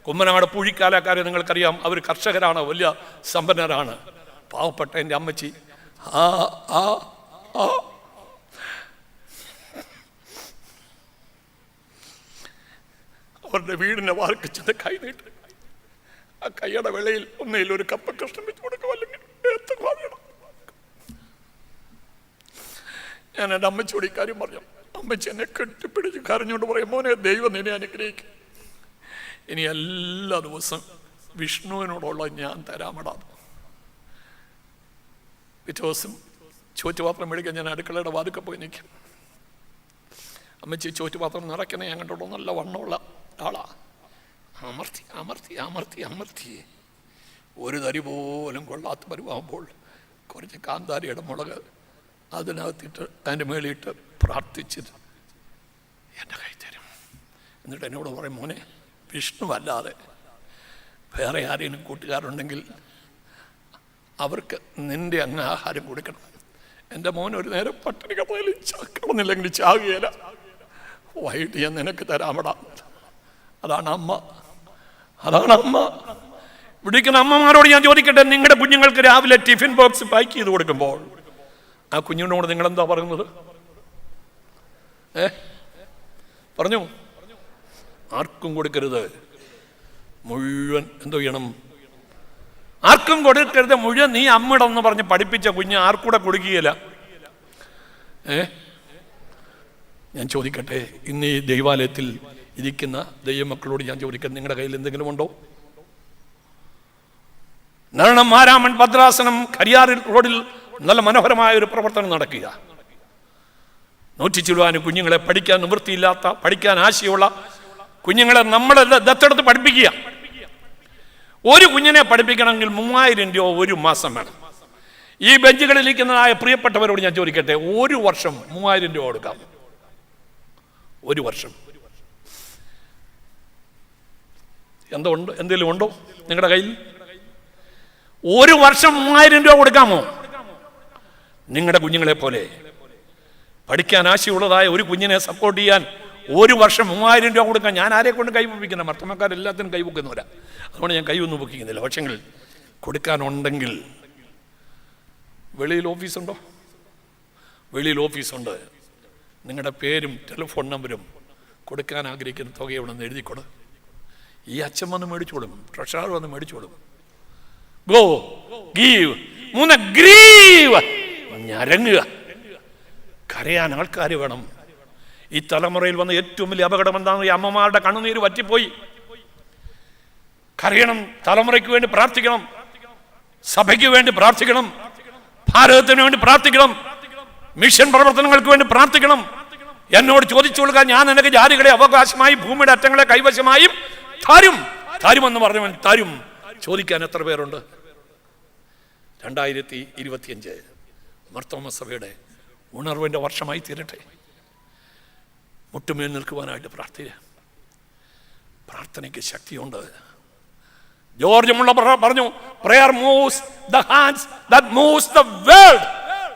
കുമ്മനാട് പൂഴിക്കാലക്കാരെ നിങ്ങൾക്കറിയാം, അവർ കർഷകരാണ്, വലിയ സമ്പന്നരാണ്. പാവപ്പെട്ട എൻ്റെ അമ്മച്ചി അവരുടെ വീടിൻ്റെ വാർക്ക് ചെന്ന് കൈ നീട്ട്. ആ കൈയുടെ വെള്ളയിൽ ഒന്നേലും ഒരു കപ്പ കഷ്ണം വെച്ച് കൊടുക്കും, അല്ലെങ്കിൽ ഞാൻ എൻ്റെ അമ്മച്ചിയോട് ഈ കാര്യം പറഞ്ഞു. അമ്മച്ചി എന്നെ കെട്ടിപ്പിടിച്ച് കരഞ്ഞുകൊണ്ട് പറയും, മോനെ ദൈവം നിന്നെ അനുഗ്രഹിക്കും. ഇനി എല്ലാ ദിവസം വിഷ്ണുവിനോടുള്ള ഞാൻ തരാമടാ. പിറ്റേ ദിവസം ചോറ്റുപാത്രം മേടിക്കാൻ ഞാൻ അടുക്കളയുടെ വാതുക്കെ പോയി നിൽക്കും. അമ്മച്ചി ചോറ്റുപാത്രം നിറയ്ക്കുന്ന ഞാൻ കണ്ടോളൂ, നല്ല വണ്ണമുള്ള ആളാ. അമർത്തി ഒരു തരി പോലും കൊള്ളാത്ത പരുവാകുമ്പോൾ കുറച്ച് കാന്താരിയുടെ മുളക് അതിനകത്തിട്ട് അതിൻ്റെ മേളിയിട്ട് പ്രാർത്ഥിച്ചിട്ട് എൻ്റെ കൈ തരും. എന്നിട്ട് എന്നോട് പറയും, മോനെ വിഷ്ണു അല്ലാതെ വേറെ ആരെങ്കിലും കൂട്ടുകാരുണ്ടെങ്കിൽ അവർക്ക് നിൻ്റെ അങ്ങ് ആഹാരം കൊടുക്കണം. എൻ്റെ മോൻ ഒരു നേരം പട്ടിണി കിടന്നില്ലെങ്കിൽ ചാകുകയില്ല. വൈകിട്ട് ഞാൻ നിനക്ക് തരാമടാ. അതാണ് അമ്മ. വിളിക്കുന്ന അമ്മമാരോട് ഞാൻ ചോദിക്കട്ടെ, നിങ്ങളുടെ കുഞ്ഞുങ്ങൾക്ക് രാവിലെ ടിഫിൻ ബോക്സ് പാക്ക് ചെയ്ത് കൊടുക്കുമ്പോൾ ആ കുഞ്ഞിനോട് നിങ്ങളെന്താ പറയുന്നത്? പറഞ്ഞു, ആർക്കും കൊടുക്കരുത്, മുഴുവൻ എന്തോ ചെയ്യണം, ആർക്കും കൊടുക്കരുത് മുഴുവൻ നീ അമ്മിടെന്ന് പറഞ്ഞ് പഠിപ്പിച്ച കുഞ്ഞ് ആർക്കൂടെ കൊടുക്കുകയില്ല. ഞാൻ ചോദിക്കട്ടെ, ഇന്ന് ഈ ദൈവാലയത്തിൽ ഇരിക്കുന്ന ദൈവമക്കളോട് ഞാൻ ചോദിക്കട്ടെ, നിങ്ങളുടെ കയ്യിൽ എന്തെങ്കിലും ഉണ്ടോ? നരണം മാരാമൺ ഭദ്രാസനം കരിയാറിൽ റോഡിൽ നല്ല മനോഹരമായ ഒരു പ്രവർത്തനം നടക്കുക. 100 ചിലവാനും കുഞ്ഞുങ്ങളെ പഠിക്കാൻ നിവൃത്തിയില്ലാത്ത, പഠിക്കാൻ ആശയുള്ള കുഞ്ഞുങ്ങളെ നമ്മളെ ദത്തെടുത്ത് പഠിപ്പിക്കുക. ഒരു കുഞ്ഞിനെ പഠിപ്പിക്കണമെങ്കിൽ 3000 രൂപ ഒരു മാസം വേണം. ഈ ബെഞ്ചുകളിൽ ഇരിക്കുന്നതായ പ്രിയപ്പെട്ടവരോട് ഞാൻ ചോദിക്കട്ടെ, ഒരു വർഷം 3000 രൂപ കൊടുക്കാം? ഒരു വർഷം എന്തെങ്കിലും ഉണ്ടോ നിങ്ങളുടെ കയ്യിൽ? ഒരു വർഷം 3000 രൂപ കൊടുക്കാമോ? നിങ്ങളുടെ കുഞ്ഞുങ്ങളെ പോലെ പഠിക്കാൻ ആശയുള്ളതായ ഒരു കുഞ്ഞിനെ സപ്പോർട്ട് ചെയ്യാൻ ഒരു വർഷം 3000 രൂപ കൊടുക്കാൻ ഞാൻ ആരെ കൊണ്ട് കൈവപ്പിക്കുന്ന? മർത്തമക്കാരെല്ലാത്തിനും കൈവക്കുന്നവരാ, അതുകൊണ്ട് ഞാൻ കൈവൊന്നും പൊക്കിക്കുന്നില്ല. പക്ഷെങ്കിൽ കൊടുക്കാനുണ്ടെങ്കിൽ വെളിയിൽ ഓഫീസുണ്ടോ? വെളിയിൽ ഓഫീസുണ്ട്. നിങ്ങളുടെ പേരും ടെലിഫോൺ നമ്പരും കൊടുക്കാൻ ആഗ്രഹിക്കുന്ന തുക എവിടെ നിന്ന് എഴുതിക്കൊടു. ഈ അച്ഛൻ വന്ന് മേടിച്ചോളും, ട്രഷറർ വന്ന് മേടിച്ചോളും. Go give. 3 ഗ്രീവ്, ഞരങ്ങുക. കരയാൻ ആൾക്കാർ വേണം. ഈ തലമുറയിൽ വന്ന ഏറ്റവും വലിയ അപകടം എന്താണെന്ന്, ഈ അമ്മമാരുടെ കണ്ണുനീര് വറ്റിപ്പോയി. കരയണം, തലമുറയ്ക്ക് വേണ്ടി പ്രാർത്ഥിക്കണം, സഭയ്ക്ക് വേണ്ടി പ്രാർത്ഥിക്കണം, ഭാരതത്തിന് വേണ്ടി പ്രാർത്ഥിക്കണം, മിഷൻ പ്രവർത്തനങ്ങൾക്ക് വേണ്ടി പ്രാർത്ഥിക്കണം. എന്നോട് ചോദിച്ചു കൊടുക്കാൻ, ഞാൻ എനിക്ക് ജാതികളെ അവകാശമായി ഭൂമിയുടെ അറ്റങ്ങളെ കൈവശമായും തരുമെന്ന് പറഞ്ഞവൻ തരും. ചോദിക്കാൻ എത്ര പേരുണ്ട്? 2025 മാർത്തോമാ സഭയുടെ ഉണർവിൻ്റെ വർഷമായി തീരട്ടെ. മുട്ടുമേൽ നിൽക്കുവാനായിട്ട് പ്രാർത്ഥനയ്ക്ക് ശക്തിയുണ്ട്. ജോർജ് മുള്ള പറഞ്ഞു, prayer moves the hands that moves the world.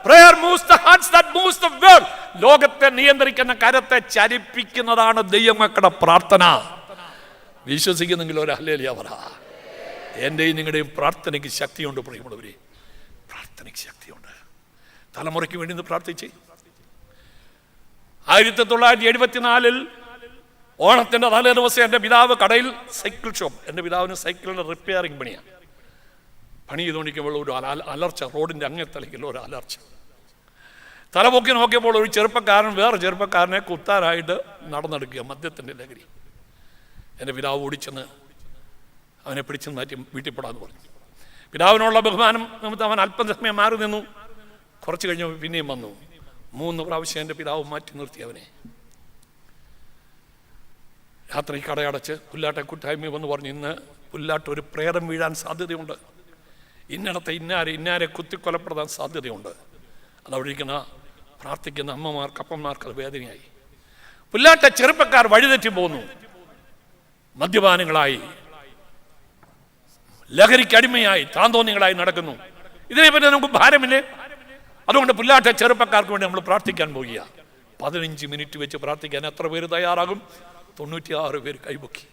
Prayer moves the hands that moves the world. ലോകത്തെ നിയന്ത്രിക്കുന്ന കരത്തെ ചലിപ്പിക്കുന്നതാണ് ദൈവമക്കളുടെ പ്രാർത്ഥന. വിശ്വസിക്കുന്നെങ്കിൽ ഒരു ഹല്ലേലൂയ പറ. എൻ്റെയും നിങ്ങളുടെയും പ്രാർത്ഥനയ്ക്ക് ശക്തിയുണ്ട് പ്രിയമുള്ളവരെ, പ്രാർത്ഥനയ്ക്ക് ശക്തിയുണ്ട്. തലമുറയ്ക്ക് വേണ്ടി ഒന്ന് പ്രാർത്ഥിച്ച്. 1974 ഓണത്തിൻ്റെ തലേ ദിവസം എൻ്റെ പിതാവ് കടയിൽ സൈക്കിൾ ഷോപ്പ്, എൻ്റെ പിതാവിന് സൈക്കിളിൻ്റെ റിപ്പയറിങ് പണിയാണ്. പണി ചെയ്തുകൊണ്ടിരിക്കുമ്പോൾ ഒരു അലർച്ച, റോഡിൻ്റെ അങ്ങേത്തലയ്ക്കുള്ള ഒരു അലർച്ച. തലപൊക്കി നോക്കിയപ്പോൾ ഒരു ചെറുപ്പക്കാരൻ വേറെ ചെറുപ്പക്കാരനെ കുത്താനായിട്ട് നടന്നെടുക്കുക, മദ്യത്തിൻ്റെ ലഹരി. എൻ്റെ പിതാവ് ഓടിച്ചെന്ന് അവനെ പിടിച്ചു മാറ്റി വീട്ടിൽ പെടാന്ന് പറഞ്ഞു. പിതാവിനുള്ള ബഹുമാനം നിമിത്തം അവൻ അല്പം സമയം മാറി നിന്നു. കുറച്ച് കഴിഞ്ഞപ്പോൾ പിന്നെയും വന്നു. 3 പ്രാവശ്യം എൻ്റെ പിതാവ് മാറ്റി നിർത്തി അവനെ. രാത്രി കടയടച്ച് പുല്ലാട്ടെ കൂട്ടായ്മ വന്ന് പറഞ്ഞു, ഇന്ന് പുല്ലാട്ട് ഒരു പ്രേതം വീഴാൻ സാധ്യതയുണ്ട്, ഇന്നടത്തെ ഇന്നാരെ കുത്തിക്കൊലപ്പെടാൻ സാധ്യതയുണ്ട്. അതവിടിരിക്കുന്ന പ്രാർത്ഥിക്കുന്ന അമ്മമാർക്ക് അപ്പന്മാർക്ക് അത് വേദനയായി. പുല്ലാട്ടെ ചെറുപ്പക്കാർ വഴിതെറ്റി പോന്നു, മദ്യപാനങ്ങളായി, ലഹരിക്കടിമയായി, താന്തോന്നികളായി നടക്കുന്നു. ഇതിനെപ്പറ്റി നമുക്ക് ഭാരമില്ലേ? അതുകൊണ്ട് പുല്ലാട്ടെ ചെറുപ്പക്കാർക്ക് വേണ്ടി നമ്മൾ പ്രാർത്ഥിക്കാൻ പോകുക. 15 മിനിറ്റ് വെച്ച് പ്രാർത്ഥിക്കാൻ എത്ര പേര് തയ്യാറാകും? 96 പേര് കൈപൊക്കി.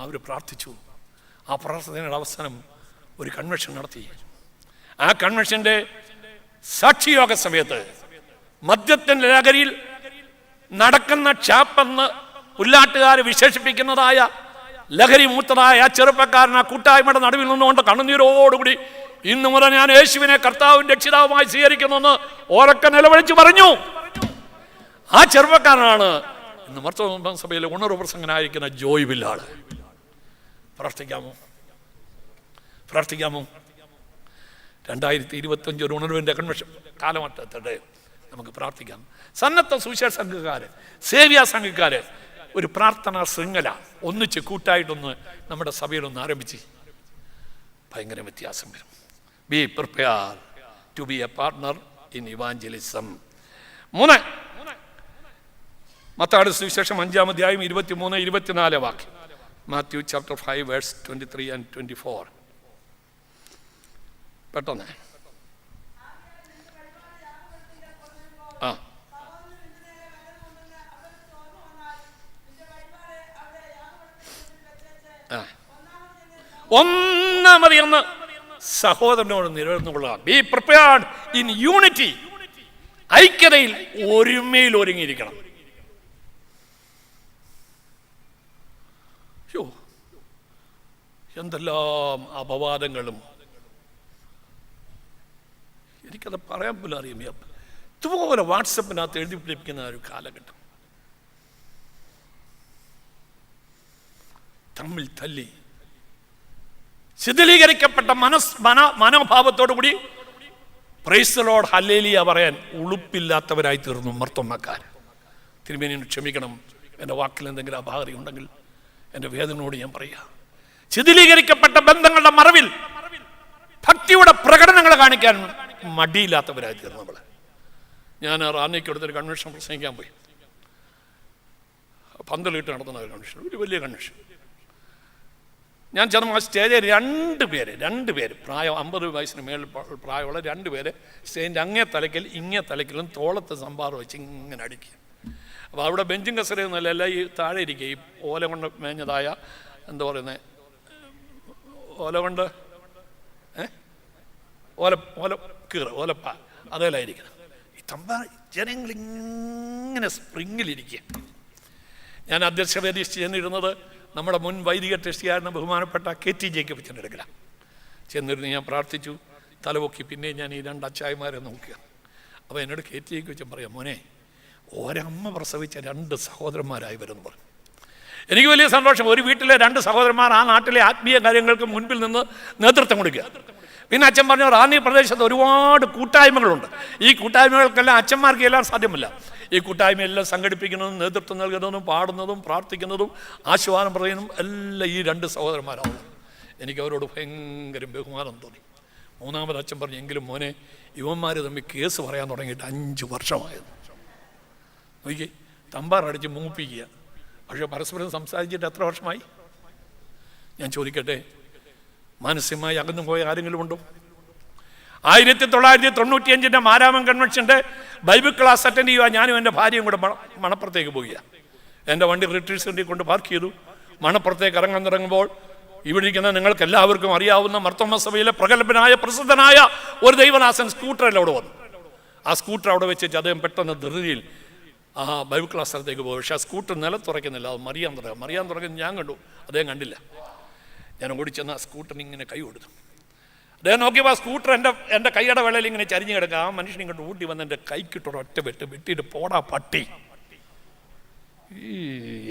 അവർ പ്രാർത്ഥിച്ചു. ആ പ്രാർത്ഥനയുടെ അവസാനം ഒരു കൺവെൻഷൻ നടത്തി. ആ കൺവെൻഷന്റെ സാക്ഷിയോഗ സമയത്ത് മദ്യത്തിൻ്റെ ലഹരിയിൽ നടക്കുന്ന ക്ഷാപ്പെന്ന് പുല്ലാട്ടുകാർ വിശേഷിപ്പിക്കുന്നതായ ലഹരി മൂത്തതായ ആ ചെറുപ്പക്കാരൻ ആ കൂട്ടായ്മയുടെ നടുവിൽ നിന്നുകൊണ്ട് കണ്ണുനീരോടുകൂടി, ഇന്നു മുതൽ ഞാൻ യേശുവിനെ കർത്താവും രക്ഷിതാവുമായി സ്വീകരിക്കുന്നെന്ന് ഉറക്കെ നിലവിളിച്ചു പറഞ്ഞു. ആ ചെറുപ്പക്കാരനാണ് ഇന്ന് മാർത്തോമാ സഭയിലെ ഉണർവ് പ്രസംഗനായിരിക്കുന്ന ജോയ് ബില്ലാള്. പ്രാർത്ഥിക്കാമോ? 2025 ഒരു ഉണർവിൻ്റെ കൺവെൻഷൻ കാലഘട്ടത്തിടെ നമുക്ക് പ്രാർത്ഥിക്കാം. സന്നദ്ധ സുവിശേഷ സംഘക്കാര്, സേവ്യാ സംഘക്കാര് ഒരു പ്രാർത്ഥനാ ശൃംഖല ഒന്നിച്ച് കൂട്ടായിട്ടൊന്ന് നമ്മുടെ സഭയിലൊന്ന് ആരംഭിച്ച് ഭയങ്കര വ്യത്യാസം വരും. Be prepare to be a partner in evangelism. 3 മത്തായിയുടെ സുവിശേഷം 5-ാം അധ്യായം 23-24 വാക്യം. Matthew chapter 5 verse 23 and 24. പെട്ടെന്ന് ഒന്നാമത് എന്ന് സഹോദരനോട് നിലനിർന്നുകൊള്ളുക. Be prepared in unity. ഐക്യതയിൽ ഒരുമയിൽ ഒരുങ്ങിയിരിക്കണം. യോ, എന്തെല്ലാം അപവാദങ്ങളും. എനിക്കത് പറയാൻ പോലും അറിയാം. ഇതുപോലെ വാട്സപ്പിനകത്ത് എഴുതി പിടിപ്പിക്കുന്ന ഒരു കാലഘട്ടം. തമ്മിൽ തല്ലി ശിഥിലീകരിക്കപ്പെട്ട മനോഭാവത്തോടു കൂടി പ്രൈസ് ദി ലോർഡ് ഹല്ലേലൂയ പറയാൻ ഉളുപ്പില്ലാത്തവരായി തീർന്നു മർത്തോമ്മക്കാർ. തിരുമേനിയോട് ക്ഷമിക്കണം, എൻ്റെ വാക്കിൽ എന്തെങ്കിലും അപാകത ഉണ്ടെങ്കിൽ എൻ്റെ വേദനയോട് ഞാൻ പറയാം. ശിഥിലീകരിക്കപ്പെട്ട ബന്ധങ്ങളുടെ മറവിൽ ഭക്തിയുടെ പ്രകടനങ്ങൾ കാണിക്കാൻ മടിയില്ലാത്തവരായി തീർന്നു നമ്മൾ. ഞാൻ റാന്നിക്കടുത്തൊരു കൺവെൻഷൻ പ്രസംഗിക്കാൻ പോയി. പന്തലിട്ട് നടത്തുന്ന ഒരു കൺവെൻഷൻ, ഒരു വലിയ കൺവെൻഷൻ. ഞാൻ ചെന്ന ആ സ്റ്റേജിൽ രണ്ട് പേര് പ്രായം 50 വയസ്സിന് മേളിൽ പ്രായമുള്ള 2 പേര് സ്റ്റേജിൻ്റെ അങ്ങേ തലയ്ക്കൽ ഇങ്ങേ തലയ്ക്കലും തോളത്ത് സംഭാറ് വെച്ച് ഇങ്ങനെ അടിക്കുക. അപ്പോൾ അവിടെ ബെഞ്ചും കസരയൊന്നുമല്ല, എല്ലാം ഈ താഴെ ഇരിക്കുക. ഈ ഓല കൊണ്ട് മേഞ്ഞതായ എന്താ പറയുന്നത്, ഓല കൊണ്ട് ഓലപ്പ അതേലായിരിക്കണം. ഈ ജനങ്ങളിങ്ങനെ സ്പ്രിങ്ങിലിരിക്കുക. ഞാൻ അധ്യക്ഷവേദി ചെന്നിരുന്നത് നമ്മുടെ മുൻ വൈദിക ട്രസ്റ്റിയായിരുന്ന ബഹുമാനപ്പെട്ട KT ജേക്കബ് അച്ഛൻ്റെ അടുക്കലാണ് ചെന്നിരുന്ന്. ഞാൻ പ്രാർത്ഥിച്ചു, തലപൊക്കി. പിന്നെ ഞാൻ ഈ 2 അച്ചായമാരെ നോക്കുക. അപ്പോൾ എന്നോട് KT ജേക്കബ് അച്ഛൻ പറയാം, മോനെ, ഒരമ്മ പ്രസവിച്ച 2 സഹോദരന്മാരായി വരുമെന്ന് പറഞ്ഞു. എനിക്ക് വലിയ സന്തോഷം. ഒരു വീട്ടിലെ 2 സഹോദരന്മാർ ആ നാട്ടിലെ ആത്മീയ കാര്യങ്ങൾക്ക് മുൻപിൽ നിന്ന് നേതൃത്വം കൊടുക്കുക. പിന്നെ അച്ഛൻ പറഞ്ഞു, റാന്നി പ്രദേശത്ത് ഒരുപാട് കൂട്ടായ്മകളുണ്ട്. ഈ കൂട്ടായ്മകൾക്കെല്ലാം അച്ഛന്മാർക്ക് എല്ലാം സാധ്യമല്ല. ഈ കൂട്ടായ്മയെല്ലാം സംഘടിപ്പിക്കുന്നതും നേതൃത്വം നൽകുന്നതും പാടുന്നതും പ്രാർത്ഥിക്കുന്നതും ആശീർവാദം പറയുന്നതും എല്ലാം ഈ 2 സഹോദരന്മാരാവും. എനിക്ക് അവരോട് ഭയങ്കര ബഹുമാനം തോന്നി. 3ാമത് അച്ഛൻ പറഞ്ഞു, എങ്കിലും മോനെ, ഇവന്മാർ തമ്മിൽ കേസ് പറയാൻ തുടങ്ങിയിട്ട് 5 വർഷമായിരുന്നു. നോക്കി, തമ്പാറടിച്ച് മൂപ്പിക്കുക. പക്ഷേ പരസ്പരം സംസാരിച്ചിട്ട് എത്ര വർഷമായി? ഞാൻ ചോദിക്കട്ടെ, മാനസികമായി അകന്നു പോയ ആരെങ്കിലും ഉണ്ടോ? 1995 മാരാമൻ കൺവെൻഷൻ്റെ ബൈബിൾ ക്ലാസ് അറ്റൻഡ് ചെയ്യുക. ഞാനും എൻ്റെ ഭാര്യയും കൂടെ മണപ്പുറത്തേക്ക് പോവുകയാണ്. എൻ്റെ വണ്ടി റിട്രീറ്റ് സെൻ്ററിൽ കൊണ്ട് പാർക്ക് ചെയ്തു. മണപ്പുറത്തേക്ക് ഇറങ്ങാൻ തുടങ്ങുമ്പോൾ ഇവിടെ ഇരിക്കുന്ന നിങ്ങൾക്ക് എല്ലാവർക്കും അറിയാവുന്ന മർത്തോമ്മ സഭയിലെ പ്രഗത്ഭനായ പ്രസിദ്ധനായ ഒരു ദൈവദാസൻ സ്കൂട്ടറിൽ അവിടെ വന്നു. ആ സ്കൂട്ടർ അവിടെ വെച്ച് അദ്ദേഹം പെട്ടെന്ന് ധൃതിയിൽ ആ ബൈബിൾ ക്ലാസ് സ്ഥലത്തേക്ക് പോകും. പക്ഷേ ആ സ്കൂട്ടർ നിലത്തുറയ്ക്കുന്നില്ല, അത് മറിയാൻ തുടങ്ങുന്നത് ഞാൻ കണ്ടു, അദ്ദേഹം കണ്ടില്ല. ഞാൻ ഓടി ചെന്ന് ആ സ്കൂട്ടറിന് ഇങ്ങനെ കൈ കൊടുത്തു. അദ്ദേഹം നോക്കിയപ്പോൾ ആ സ്കൂട്ടർ എൻ്റെ കൈയുടെ വെള്ളയിൽ ഇങ്ങനെ ചരിഞ്ഞ് കിടക്കുക. ആ മനുഷ്യൻ ഇങ്ങോട്ട് ഊട്ടി വന്ന് എൻ്റെ കൈക്കിട്ടൊരു ഒറ്റ വെട്ടിയിട്ട് പോടാ പട്ടി. ഈ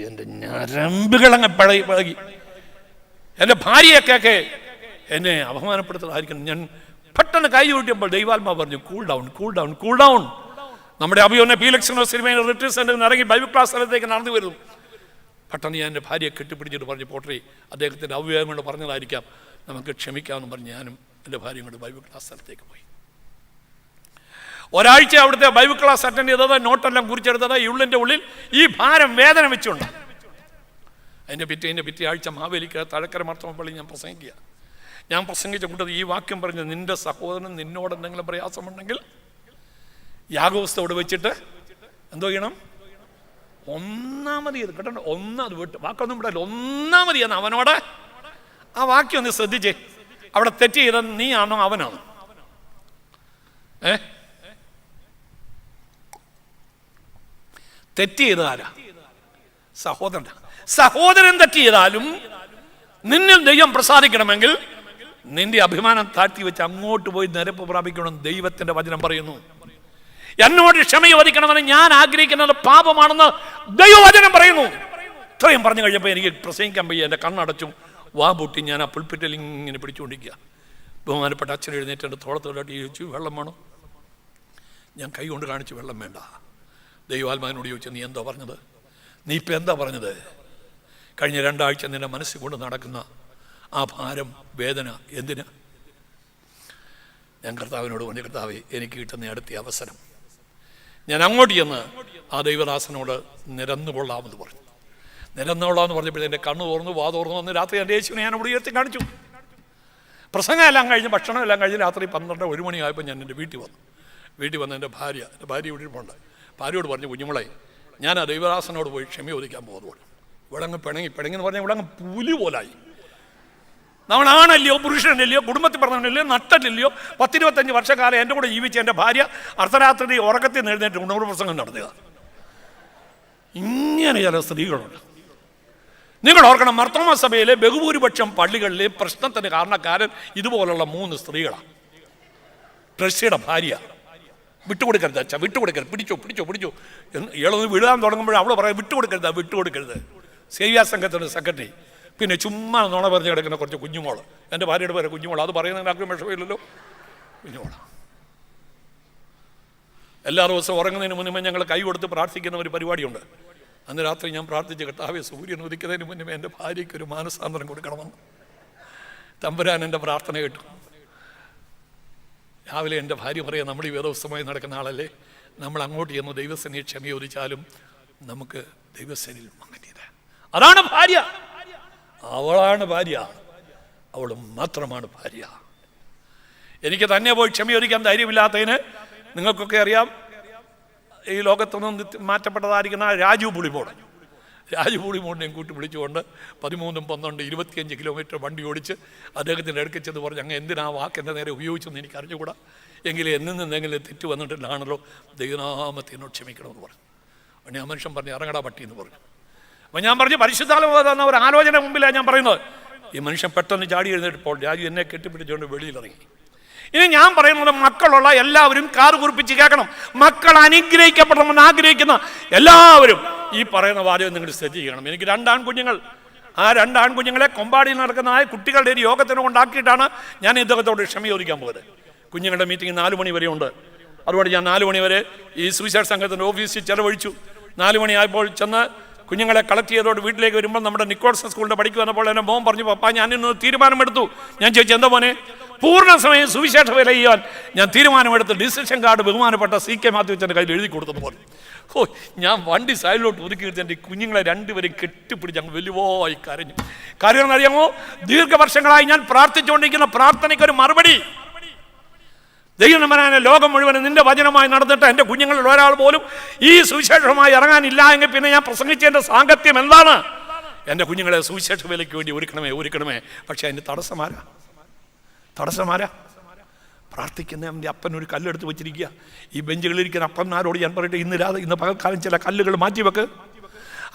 എൻ്റെ ഞരമ്പുകളങ്ങ് പഴകി. എൻ്റെ ഭാര്യയൊക്കെ എന്നെ അപമാനപ്പെടുത്തതായിരിക്കണം. ഞാൻ പെട്ടെന്ന് കൈ കൂട്ടിയപ്പോൾ ദൈവാത്മാ പറഞ്ഞു, കൂൾ ഡൗൺ. നമ്മുടെ അഭിയോനെ പീലക്സിനോ സിനിമയിൽ റിട്രീറ്റ് സെൻ്ററിൽ ഇറങ്ങി ബൈബിൾ ക്ലാസ് സ്ഥലത്തേക്ക് നടന്നു വരുന്നു. പെട്ടെന്ന് ഞാൻ എൻ്റെ ഭാര്യയെ കെട്ടിപ്പിടിച്ചിട്ട് പറഞ്ഞു, പോട്ടെ, അദ്ദേഹത്തിൻ്റെ അഭിപ്രായം കൊണ്ട് പറഞ്ഞതായിരിക്കാം, നമുക്ക് ക്ഷമിക്കാമെന്ന് പറഞ്ഞ് ഞാനും എൻ്റെ ഭാര്യയും കൊണ്ട് ബൈബിൾ ക്ലാസ് സ്ഥലത്തേക്ക് പോയി. ഒരാഴ്ച അവിടുത്തെ ബൈബിൾ ക്ലാസ് അറ്റൻഡ് ചെയ്തത്, നോട്ടെല്ലാം കുറിച്ചെടുത്തത് ഉള്ളിൻ്റെ ഉള്ളിൽ ഈ ഭാരം വേദന വെച്ചുണ്ട്. അതിൻ്റെ പിറ്റേ ആഴ്ച മാവേലിക്ക് തഴക്കര മർത്തോമ്മ പള്ളി ഞാൻ പ്രസംഗിക്കുക. ഞാൻ പ്രസംഗിച്ച കൂട്ടത്തിൽ ഈ വാക്യം പറഞ്ഞ്, നിൻ്റെ സഹോദരൻ നിന്നോട് എന്തെങ്കിലും പ്രയാസമുണ്ടെങ്കിൽ യാഗോസ്തോട് വെച്ചിട്ട് എന്തോ ചെയ്യണം? ഒന്നാമത് കേട്ടോ, ഒന്നാമത് വിട്ട് വാക്കൊന്നും വിടല്ല, ഒന്നാമത് എന്ന് അവനോട്. ആ വാക്യം ഒന്ന് ശ്രദ്ധിച്ചേ. അവിടെ തെറ്റ് ചെയ്ത നീയാണോ അവനാണോ? തെറ്റ് ചെയ്ത ആരാ? സഹോദരൻ തെറ്റ് ചെയ്താലും നിന്നിൽ ദൈവം പ്രസാദിക്കണമെങ്കിൽ നിന്റെ അഭിമാനം താഴ്ത്തി വെച്ച് അങ്ങോട്ട് പോയി നിരപ്പ് പ്രാപിക്കണം. ദൈവത്തിന്റെ വചനം പറയുന്നു, എന്നോട് ക്ഷമ ചോദിക്കണമെന്ന് ഞാൻ ആഗ്രഹിക്കുന്നത് പാപമാണെന്ന് ദൈവവചനം പറയുന്നു. ഇത്രയും പറഞ്ഞു കഴിഞ്ഞപ്പോൾ എനിക്ക് പ്രസംഗിക്കാൻ വയ്യ. എൻ്റെ കണ്ണടച്ചും വാ പൊട്ടി ഞാൻ ആ പുൽപ്പിറ്റിൽ ഇങ്ങനെ പിടിച്ചുകൊണ്ടിരിക്കുക. ബഹുമാനപ്പെട്ട അച്ഛൻ എഴുന്നേറ്റ് എൻ്റെ തോളത്തോടായിട്ട് ചോദിച്ചു, വെള്ളം വേണോ? ഞാൻ കൈ കൊണ്ട് കാണിച്ചു, വെള്ളം വേണ്ട. ദൈവാത്മാവിനോട് ചോദിച്ചു, നീ എന്താ പറഞ്ഞത്? നീ ഇപ്പം എന്താ പറഞ്ഞത്? കഴിഞ്ഞ 2 ആഴ്ച നിന്നെ മനസ്സിൽ കൊണ്ട് നടക്കുന്ന ആ ഭാരം, വേദന എന്തിനാ? ഞാൻ കർത്താവിനോട് പറഞ്ഞു, കർത്താവേ, എനിക്ക് കിട്ടുന്ന അടുത്ത അവസരം ഞാൻ അങ്ങോട്ട് ചെന്ന് ആ ദൈവദാസനോട് നിരന്നുകൊള്ളാമെന്ന് പറഞ്ഞു. നിരന്നുകൊള്ളാമെന്ന് പറഞ്ഞപ്പോൾ എൻ്റെ കണ്ണ് തുറന്നു, വാ തുറന്നു വന്ന് രാത്രി എൻ്റെ യേശുവിനെ ഞാൻ ഇവിടെ ഉയർത്തി കാണിച്ചു. പ്രസംഗം എല്ലാം കഴിഞ്ഞ്, ഭക്ഷണം എല്ലാം കഴിഞ്ഞ് രാത്രി 12-1 മണിയായപ്പോൾ ഞാൻ എൻ്റെ വീട്ടിൽ വന്ന് എൻ്റെ ഭാര്യ ഇവിടെ പോണ്ട് ഭാര്യയോട് പറഞ്ഞു, കുഞ്ഞുമോളെ, ഞാൻ ആ ദൈവദാസനോട് പോയി ക്ഷമ ചോദിക്കാൻ പോകുന്നു. ഇവിടെ അങ്ങ് പിണങ്ങെന്ന് പറഞ്ഞാൽ ഇവിടെ അങ്ങ് പുലി പോലായി. നമ്മളാണല്ലയോ, പുരുഷനല്ലയോ, കുടുംബത്തിൽ പറഞ്ഞവനല്ലയോ, നട്ടല്ലയോ, 10-25 വർഷക്കാലം എൻ്റെ കൂടെ ജീവിച്ച എൻ്റെ ഭാര്യ അർദ്ധരാത്രി ഉറക്കത്തിൽ എഴുന്നേറ്റ് ഉണർവ് പ്രസംഗം നടത്തുക. ഇങ്ങനെ ചില സ്ത്രീകളുണ്ട്. നിങ്ങൾ ഓർക്കണം, മർത്തോമ സഭയിലെ ബഹുഭൂരിപക്ഷം പള്ളികളിലെ പ്രശ്നത്തിന് കാരണക്കാരൻ ഇതുപോലുള്ള 3 സ്ത്രീകളാണ്. ട്രസ്റ്റിയുടെ ഭാര്യ വിട്ടുകൊടുക്കരുത്, അച്ഛാ വിട്ടുകൊടുക്കരുത്, പിടിച്ചോ പിടിച്ചോ പിടിച്ചോ എന്ന് ഇയാളൊന്ന് വിടാൻ തുടങ്ങുമ്പോൾ അവൾ പറയാം വിട്ടുകൊടുക്കരുത് വിട്ടുകൊടുക്കരുത്. സേവ്യാ സംഘത്തിൻ്റെ സെക്രട്ടറി. പിന്നെ ചുമ്മാ നുണ പറഞ്ഞ് കിടക്കുന്ന കുറച്ച് കുഞ്ഞുമോള്, എൻ്റെ ഭാര്യയുടെ പേര് കുഞ്ഞുമോൾ, അത് പറയുന്നതിന് ആർക്കും വിഷമമില്ലല്ലോ. കുഞ്ഞുമോള എല്ലാ ദിവസവും ഉറങ്ങുന്നതിന് മുന്നേ ഞങ്ങൾ കൈ കൊടുത്ത് പ്രാർത്ഥിക്കുന്ന ഒരു പരിപാടിയുണ്ട്. അന്ന് രാത്രി ഞാൻ പ്രാർത്ഥിച്ച്, കർത്താവേ, സൂര്യൻ ഉദിക്കുന്നതിന് മുന്നേ എൻ്റെ ഭാര്യയ്ക്കൊരു മാനസാന്തരം കൊടുക്കണമെന്ന്. തമ്പുരാൻ എൻ്റെ പ്രാർത്ഥന കേട്ടു. രാവിലെ എൻ്റെ ഭാര്യ പറയാം, നമ്മൾ ഈ വേദപുസ്തകമായി നടക്കുന്ന ആളല്ലേ, നമ്മൾ അങ്ങോട്ട് ചെന്ന് ദൈവസേനയെ ക്ഷമ ചോദിച്ചാലും നമുക്ക് ദൈവസേനയിൽ അങ്ങനെയത്. അതാണ് ഭാര്യ, അവളാണ് ഭാര്യ, അവൾ മാത്രമാണ് ഭാര്യ. എനിക്ക് തന്നെ പോയി ക്ഷമ ചോദിക്കാൻ ധൈര്യമില്ലാത്തതിന് നിങ്ങൾക്കൊക്കെ അറിയാം, ഈ ലോകത്തുനിന്ന് മാറ്റപ്പെട്ടതായിരിക്കുന്ന രാജു പുളിമോടിനെയും കൂട്ടി വിളിച്ചുകൊണ്ട് 13, 12, 25 കിലോമീറ്റർ വണ്ടി ഓടിച്ച് അദ്ദേഹത്തിൻ്റെ അടുക്കൽ ചെന്ന് പറഞ്ഞ്, അങ്ങ് എന്തിനാ വാക്ക് എൻ്റെ നേരെ ഉപയോഗിച്ചെന്ന് എനിക്ക് അറിഞ്ഞുകൂടാ, എങ്കിലും എന്തെങ്കിലും തെറ്റ് വന്നിട്ടില്ലാണല്ലോ, ദൈവനാമത്തിനോട് ക്ഷമിക്കണമെന്ന് പറഞ്ഞു. അപ്പോൾ ഞാൻ മനുഷ്യൻ പറഞ്ഞു, ഇറങ്ങടാ പട്ടി എന്ന് പറഞ്ഞു. അപ്പോൾ ഞാൻ പറഞ്ഞു, പരിശുദ്ധാത്മാവ് തന്ന ഒരു ആലോചന മുമ്പിലാണ് ഞാൻ പറയുന്നത്. ഈ മനുഷ്യൻ പെട്ടെന്ന് ചാടി എഴുന്നേറ്റപ്പോൾ രാജു എന്നെ കെട്ടിപ്പിടിച്ചുകൊണ്ട് വെളിയിലിറങ്ങി. ഇനി ഞാൻ പറയുന്നത്, മക്കളുള്ള എല്ലാവരും കാറ് കുറിപ്പിച്ച് കേൾക്കണം. മക്കൾ അനുഗ്രഹിക്കപ്പെടണമെന്ന് ആഗ്രഹിക്കുന്ന എല്ലാവരും ഈ പറയുന്ന വാചകം നിങ്ങൾ ശ്രദ്ധിക്കണം. എനിക്ക് 2 ആൺകുഞ്ഞുങ്ങൾ. ആ 2 ആൺകുഞ്ഞുങ്ങളെ കൊമ്പാടിയിൽ നടക്കുന്ന കുട്ടികളുടെ ഒരു യോഗത്തിന് കൊണ്ടാക്കിയിട്ടാണ് ഞാൻ ഇദ്ദേഹത്തോട് ക്ഷമ ചോദിക്കാൻ പോയത്. കുഞ്ഞുങ്ങളുടെ മീറ്റിംഗ് 4 മണി വരെ ഉണ്ട്. അതുകൊണ്ട് ഞാൻ 4 മണി വരെ ഈ സുവിശേഷ സംഘത്തിൻ്റെ ഓഫീസിൽ ചെലവഴിച്ചു. 4 മണിയായപ്പോൾ ചെന്ന് കുഞ്ഞുങ്ങളെ കളക്ട് ചെയ്തോട് വീട്ടിലേക്ക് വരുമ്പോൾ നമ്മുടെ നിക്കോൾസൺ സ്കൂളിൻ്റെ പഠിക്ക് വന്നപ്പോൾ എൻ്റെ മോൻ പറഞ്ഞു, പപ്പാ ഞാനിന്ന് തീരുമാനമെടുത്തു. ഞാൻ ചോദിച്ചു, എന്താ മോനെ? പൂർണ്ണ സമയം സുവിശേഷ വേല ചെയ്യാൻ ഞാൻ തീരുമാനമെടുത്ത് ഡിസിഷൻ കാർഡ് ബഹുമാനപ്പെട്ട CK മാത്യുവിൻ്റെ കയ്യിൽ എഴുതി കൊടുത്തതുപോലെ. ഞാൻ വണ്ടി സൈഡിലോട്ട് ഒതുക്കി എടുത്ത് എൻ്റെ കുഞ്ഞുങ്ങളെ 2 പേരും കെട്ടിപ്പിടിച്ച് അങ്ങ് വലുതായി കരഞ്ഞു. കാര്യം എന്നറിയാമോ? ദീർഘവർഷങ്ങളായി ഞാൻ പ്രാർത്ഥിച്ചുകൊണ്ടിരിക്കുന്ന പ്രാർത്ഥനയ്ക്കൊരു മറുപടി. ദൈവനമ്പരാനെ ലോകം മുഴുവനും നിന്റെ വചനമായി നടന്നിട്ട് എൻ്റെ കുഞ്ഞുങ്ങളിൽ ഒരാൾ പോലും ഈ സുവിശേഷമായി ഇറങ്ങാനില്ല എങ്കിൽ പിന്നെ ഞാൻ പ്രസംഗിച്ചതിൻ്റെ സാങ്കത്യം എന്താണ്? എൻ്റെ കുഞ്ഞുങ്ങളെ സുവിശേഷ വേലയ്ക്ക് വേണ്ടി ഒരുക്കണമേ. പക്ഷേ അതിൻ്റെ തടസ്സമാരാ? പ്രാർത്ഥിക്കുന്ന എൻ്റെ അപ്പൻ ഒരു കല്ലെടുത്ത് വെച്ചിരിക്കുക. ഈ ബെഞ്ചുകളിലിരിക്കുന്ന അപ്പന്മാരോട് ഞാൻ പറയട്ടെ, ഇന്ന് പകൽക്കാലം ചില കല്ലുകൾ മാറ്റിവെക്ക്.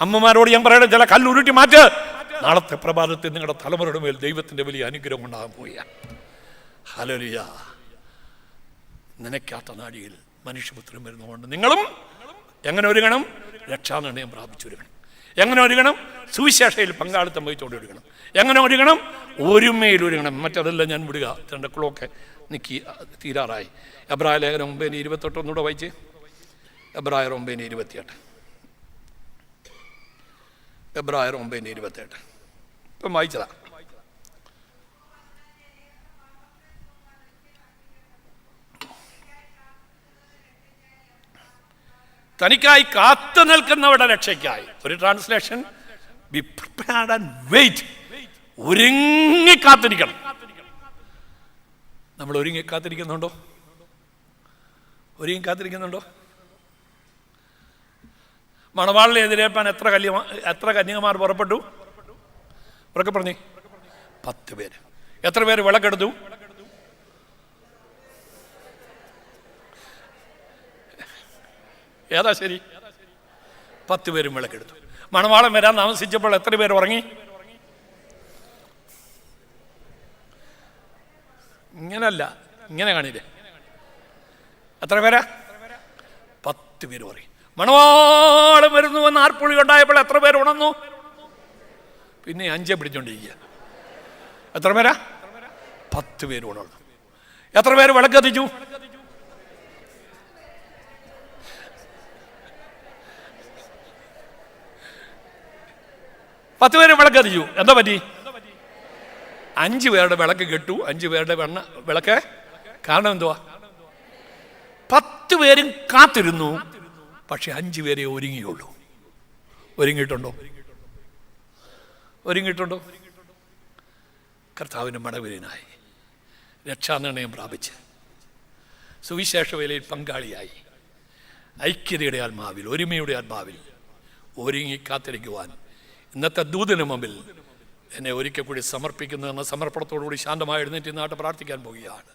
അമ്മമാരോട് ഞാൻ പറയട്ടെ, ചില കല്ല് ഉരുട്ടി മാറ്റ്. നാളത്തെ പ്രഭാതത്തിൽ നിങ്ങളുടെ തലമുറയുടെ മേൽ ദൈവത്തിൻ്റെ വലിയ അനുഗ്രഹം ഉണ്ടാകാൻ പോവുകയാണ്. ഹല്ലേലൂയ. നനയ്ക്കാത്ത നാഴിയിൽ മനുഷ്യപുത്രൻ വരുന്നതുകൊണ്ട് നിങ്ങളും എങ്ങനെ ഒരുങ്ങണം? രക്ഷാനിർണയം പ്രാപിച്ചൊരുങ്ങണം. എങ്ങനെ ഒരുങ്ങണം? സുവിശേഷയിൽ പങ്കാളിത്തം വഹിച്ചുകൊണ്ട് ഒരുങ്ങണം. എങ്ങനെ ഒരുങ്ങണം? ഒരുമയിൽ ഒരുങ്ങണം. മറ്റതെല്ലാം ഞാൻ വിടുക, 2 ക്ലോക്ക് നിൽക്കി തീരാറായി. എബ്രായ ലേഖനം 9:28 ഒന്നുകൂടെ വായിച്ച്. എബ്രായർ 9:28. എബ്രായർ 9:28 ഇപ്പം വായിച്ചതാ. തനിക്കായി കാത്തു നിൽക്കുന്നവരുടെ രക്ഷയ്ക്കായി. ഒരു translation, be prepared and wait. ഒരുങ്ങി കാത്തിരിക്കണം. നമ്മൾ ഒരുങ്ങി കാത്തിരിക്കുന്നുണ്ടോ? മണവാളിനെ എതിരേൽപ്പാൻ എത്ര കന്യകമാർ പുറപ്പെട്ടു? ഉറക്കെ പറഞ്ഞേ. 10 പേര്. എത്ര പേര് വിളക്കെടുത്തു? ഏതാ ശരി? 10 പേരും വിളക്കെടുത്തു. മണവാളൻ വരാൻ താമസിച്ചപ്പോൾ എത്ര പേര് ഉറങ്ങി? ഇങ്ങനല്ല, ഇങ്ങനെ കാണില്ലേ? എത്ര പേരാ? 10 പേര് ഉറങ്ങി. മണവാളൻ വരുന്നുവെന്ന് ആർപ്പുളി ഉണ്ടായപ്പോൾ എത്ര പേര് ഉണർന്നു? പിന്നെ 5 പിടിച്ചോണ്ടിരിക്കുക. എത്ര പേരാ? 10 പേര് ഉണർന്നു. എത്ര പേര് വിളക്കത്തിച്ചു? 10 പേര് വിളക്കത്തിച്ചു. എന്താ പറ്റി? 5 പേരുടെ വിളക്ക് കെട്ടു, 5 പേരുടെ വിളക്ക്. കാരണം എന്തുവാ? 10 പേരും കാത്തിരുന്നു, പക്ഷെ 5 പേരെ ഒരുങ്ങിയുള്ളൂ. ഒരുങ്ങിയിട്ടുണ്ടോ? കർത്താവിൻ്റെ മടവിനായി രക്ഷാനിർണയം പ്രാപിച്ച് സുവിശേഷ വേലയിൽ പങ്കാളിയായി ഐക്യതയുടെ ആത്മാവിൽ, ഒരുമയുടെ ആത്മാവിൽ ഒരുങ്ങി കാത്തിരിക്കുവാൻ ഇന്നത്തെ ദൂതന് മുമ്പിൽ എന്നെ ഒരിക്കൽ കൂടി സമർപ്പിക്കുന്നു എന്ന സമർപ്പണത്തോടുകൂടി ശാന്തമായി എഴുന്നേറ്റ് നാട്ട് പ്രാർത്ഥിക്കാൻ പോവുകയാണ്.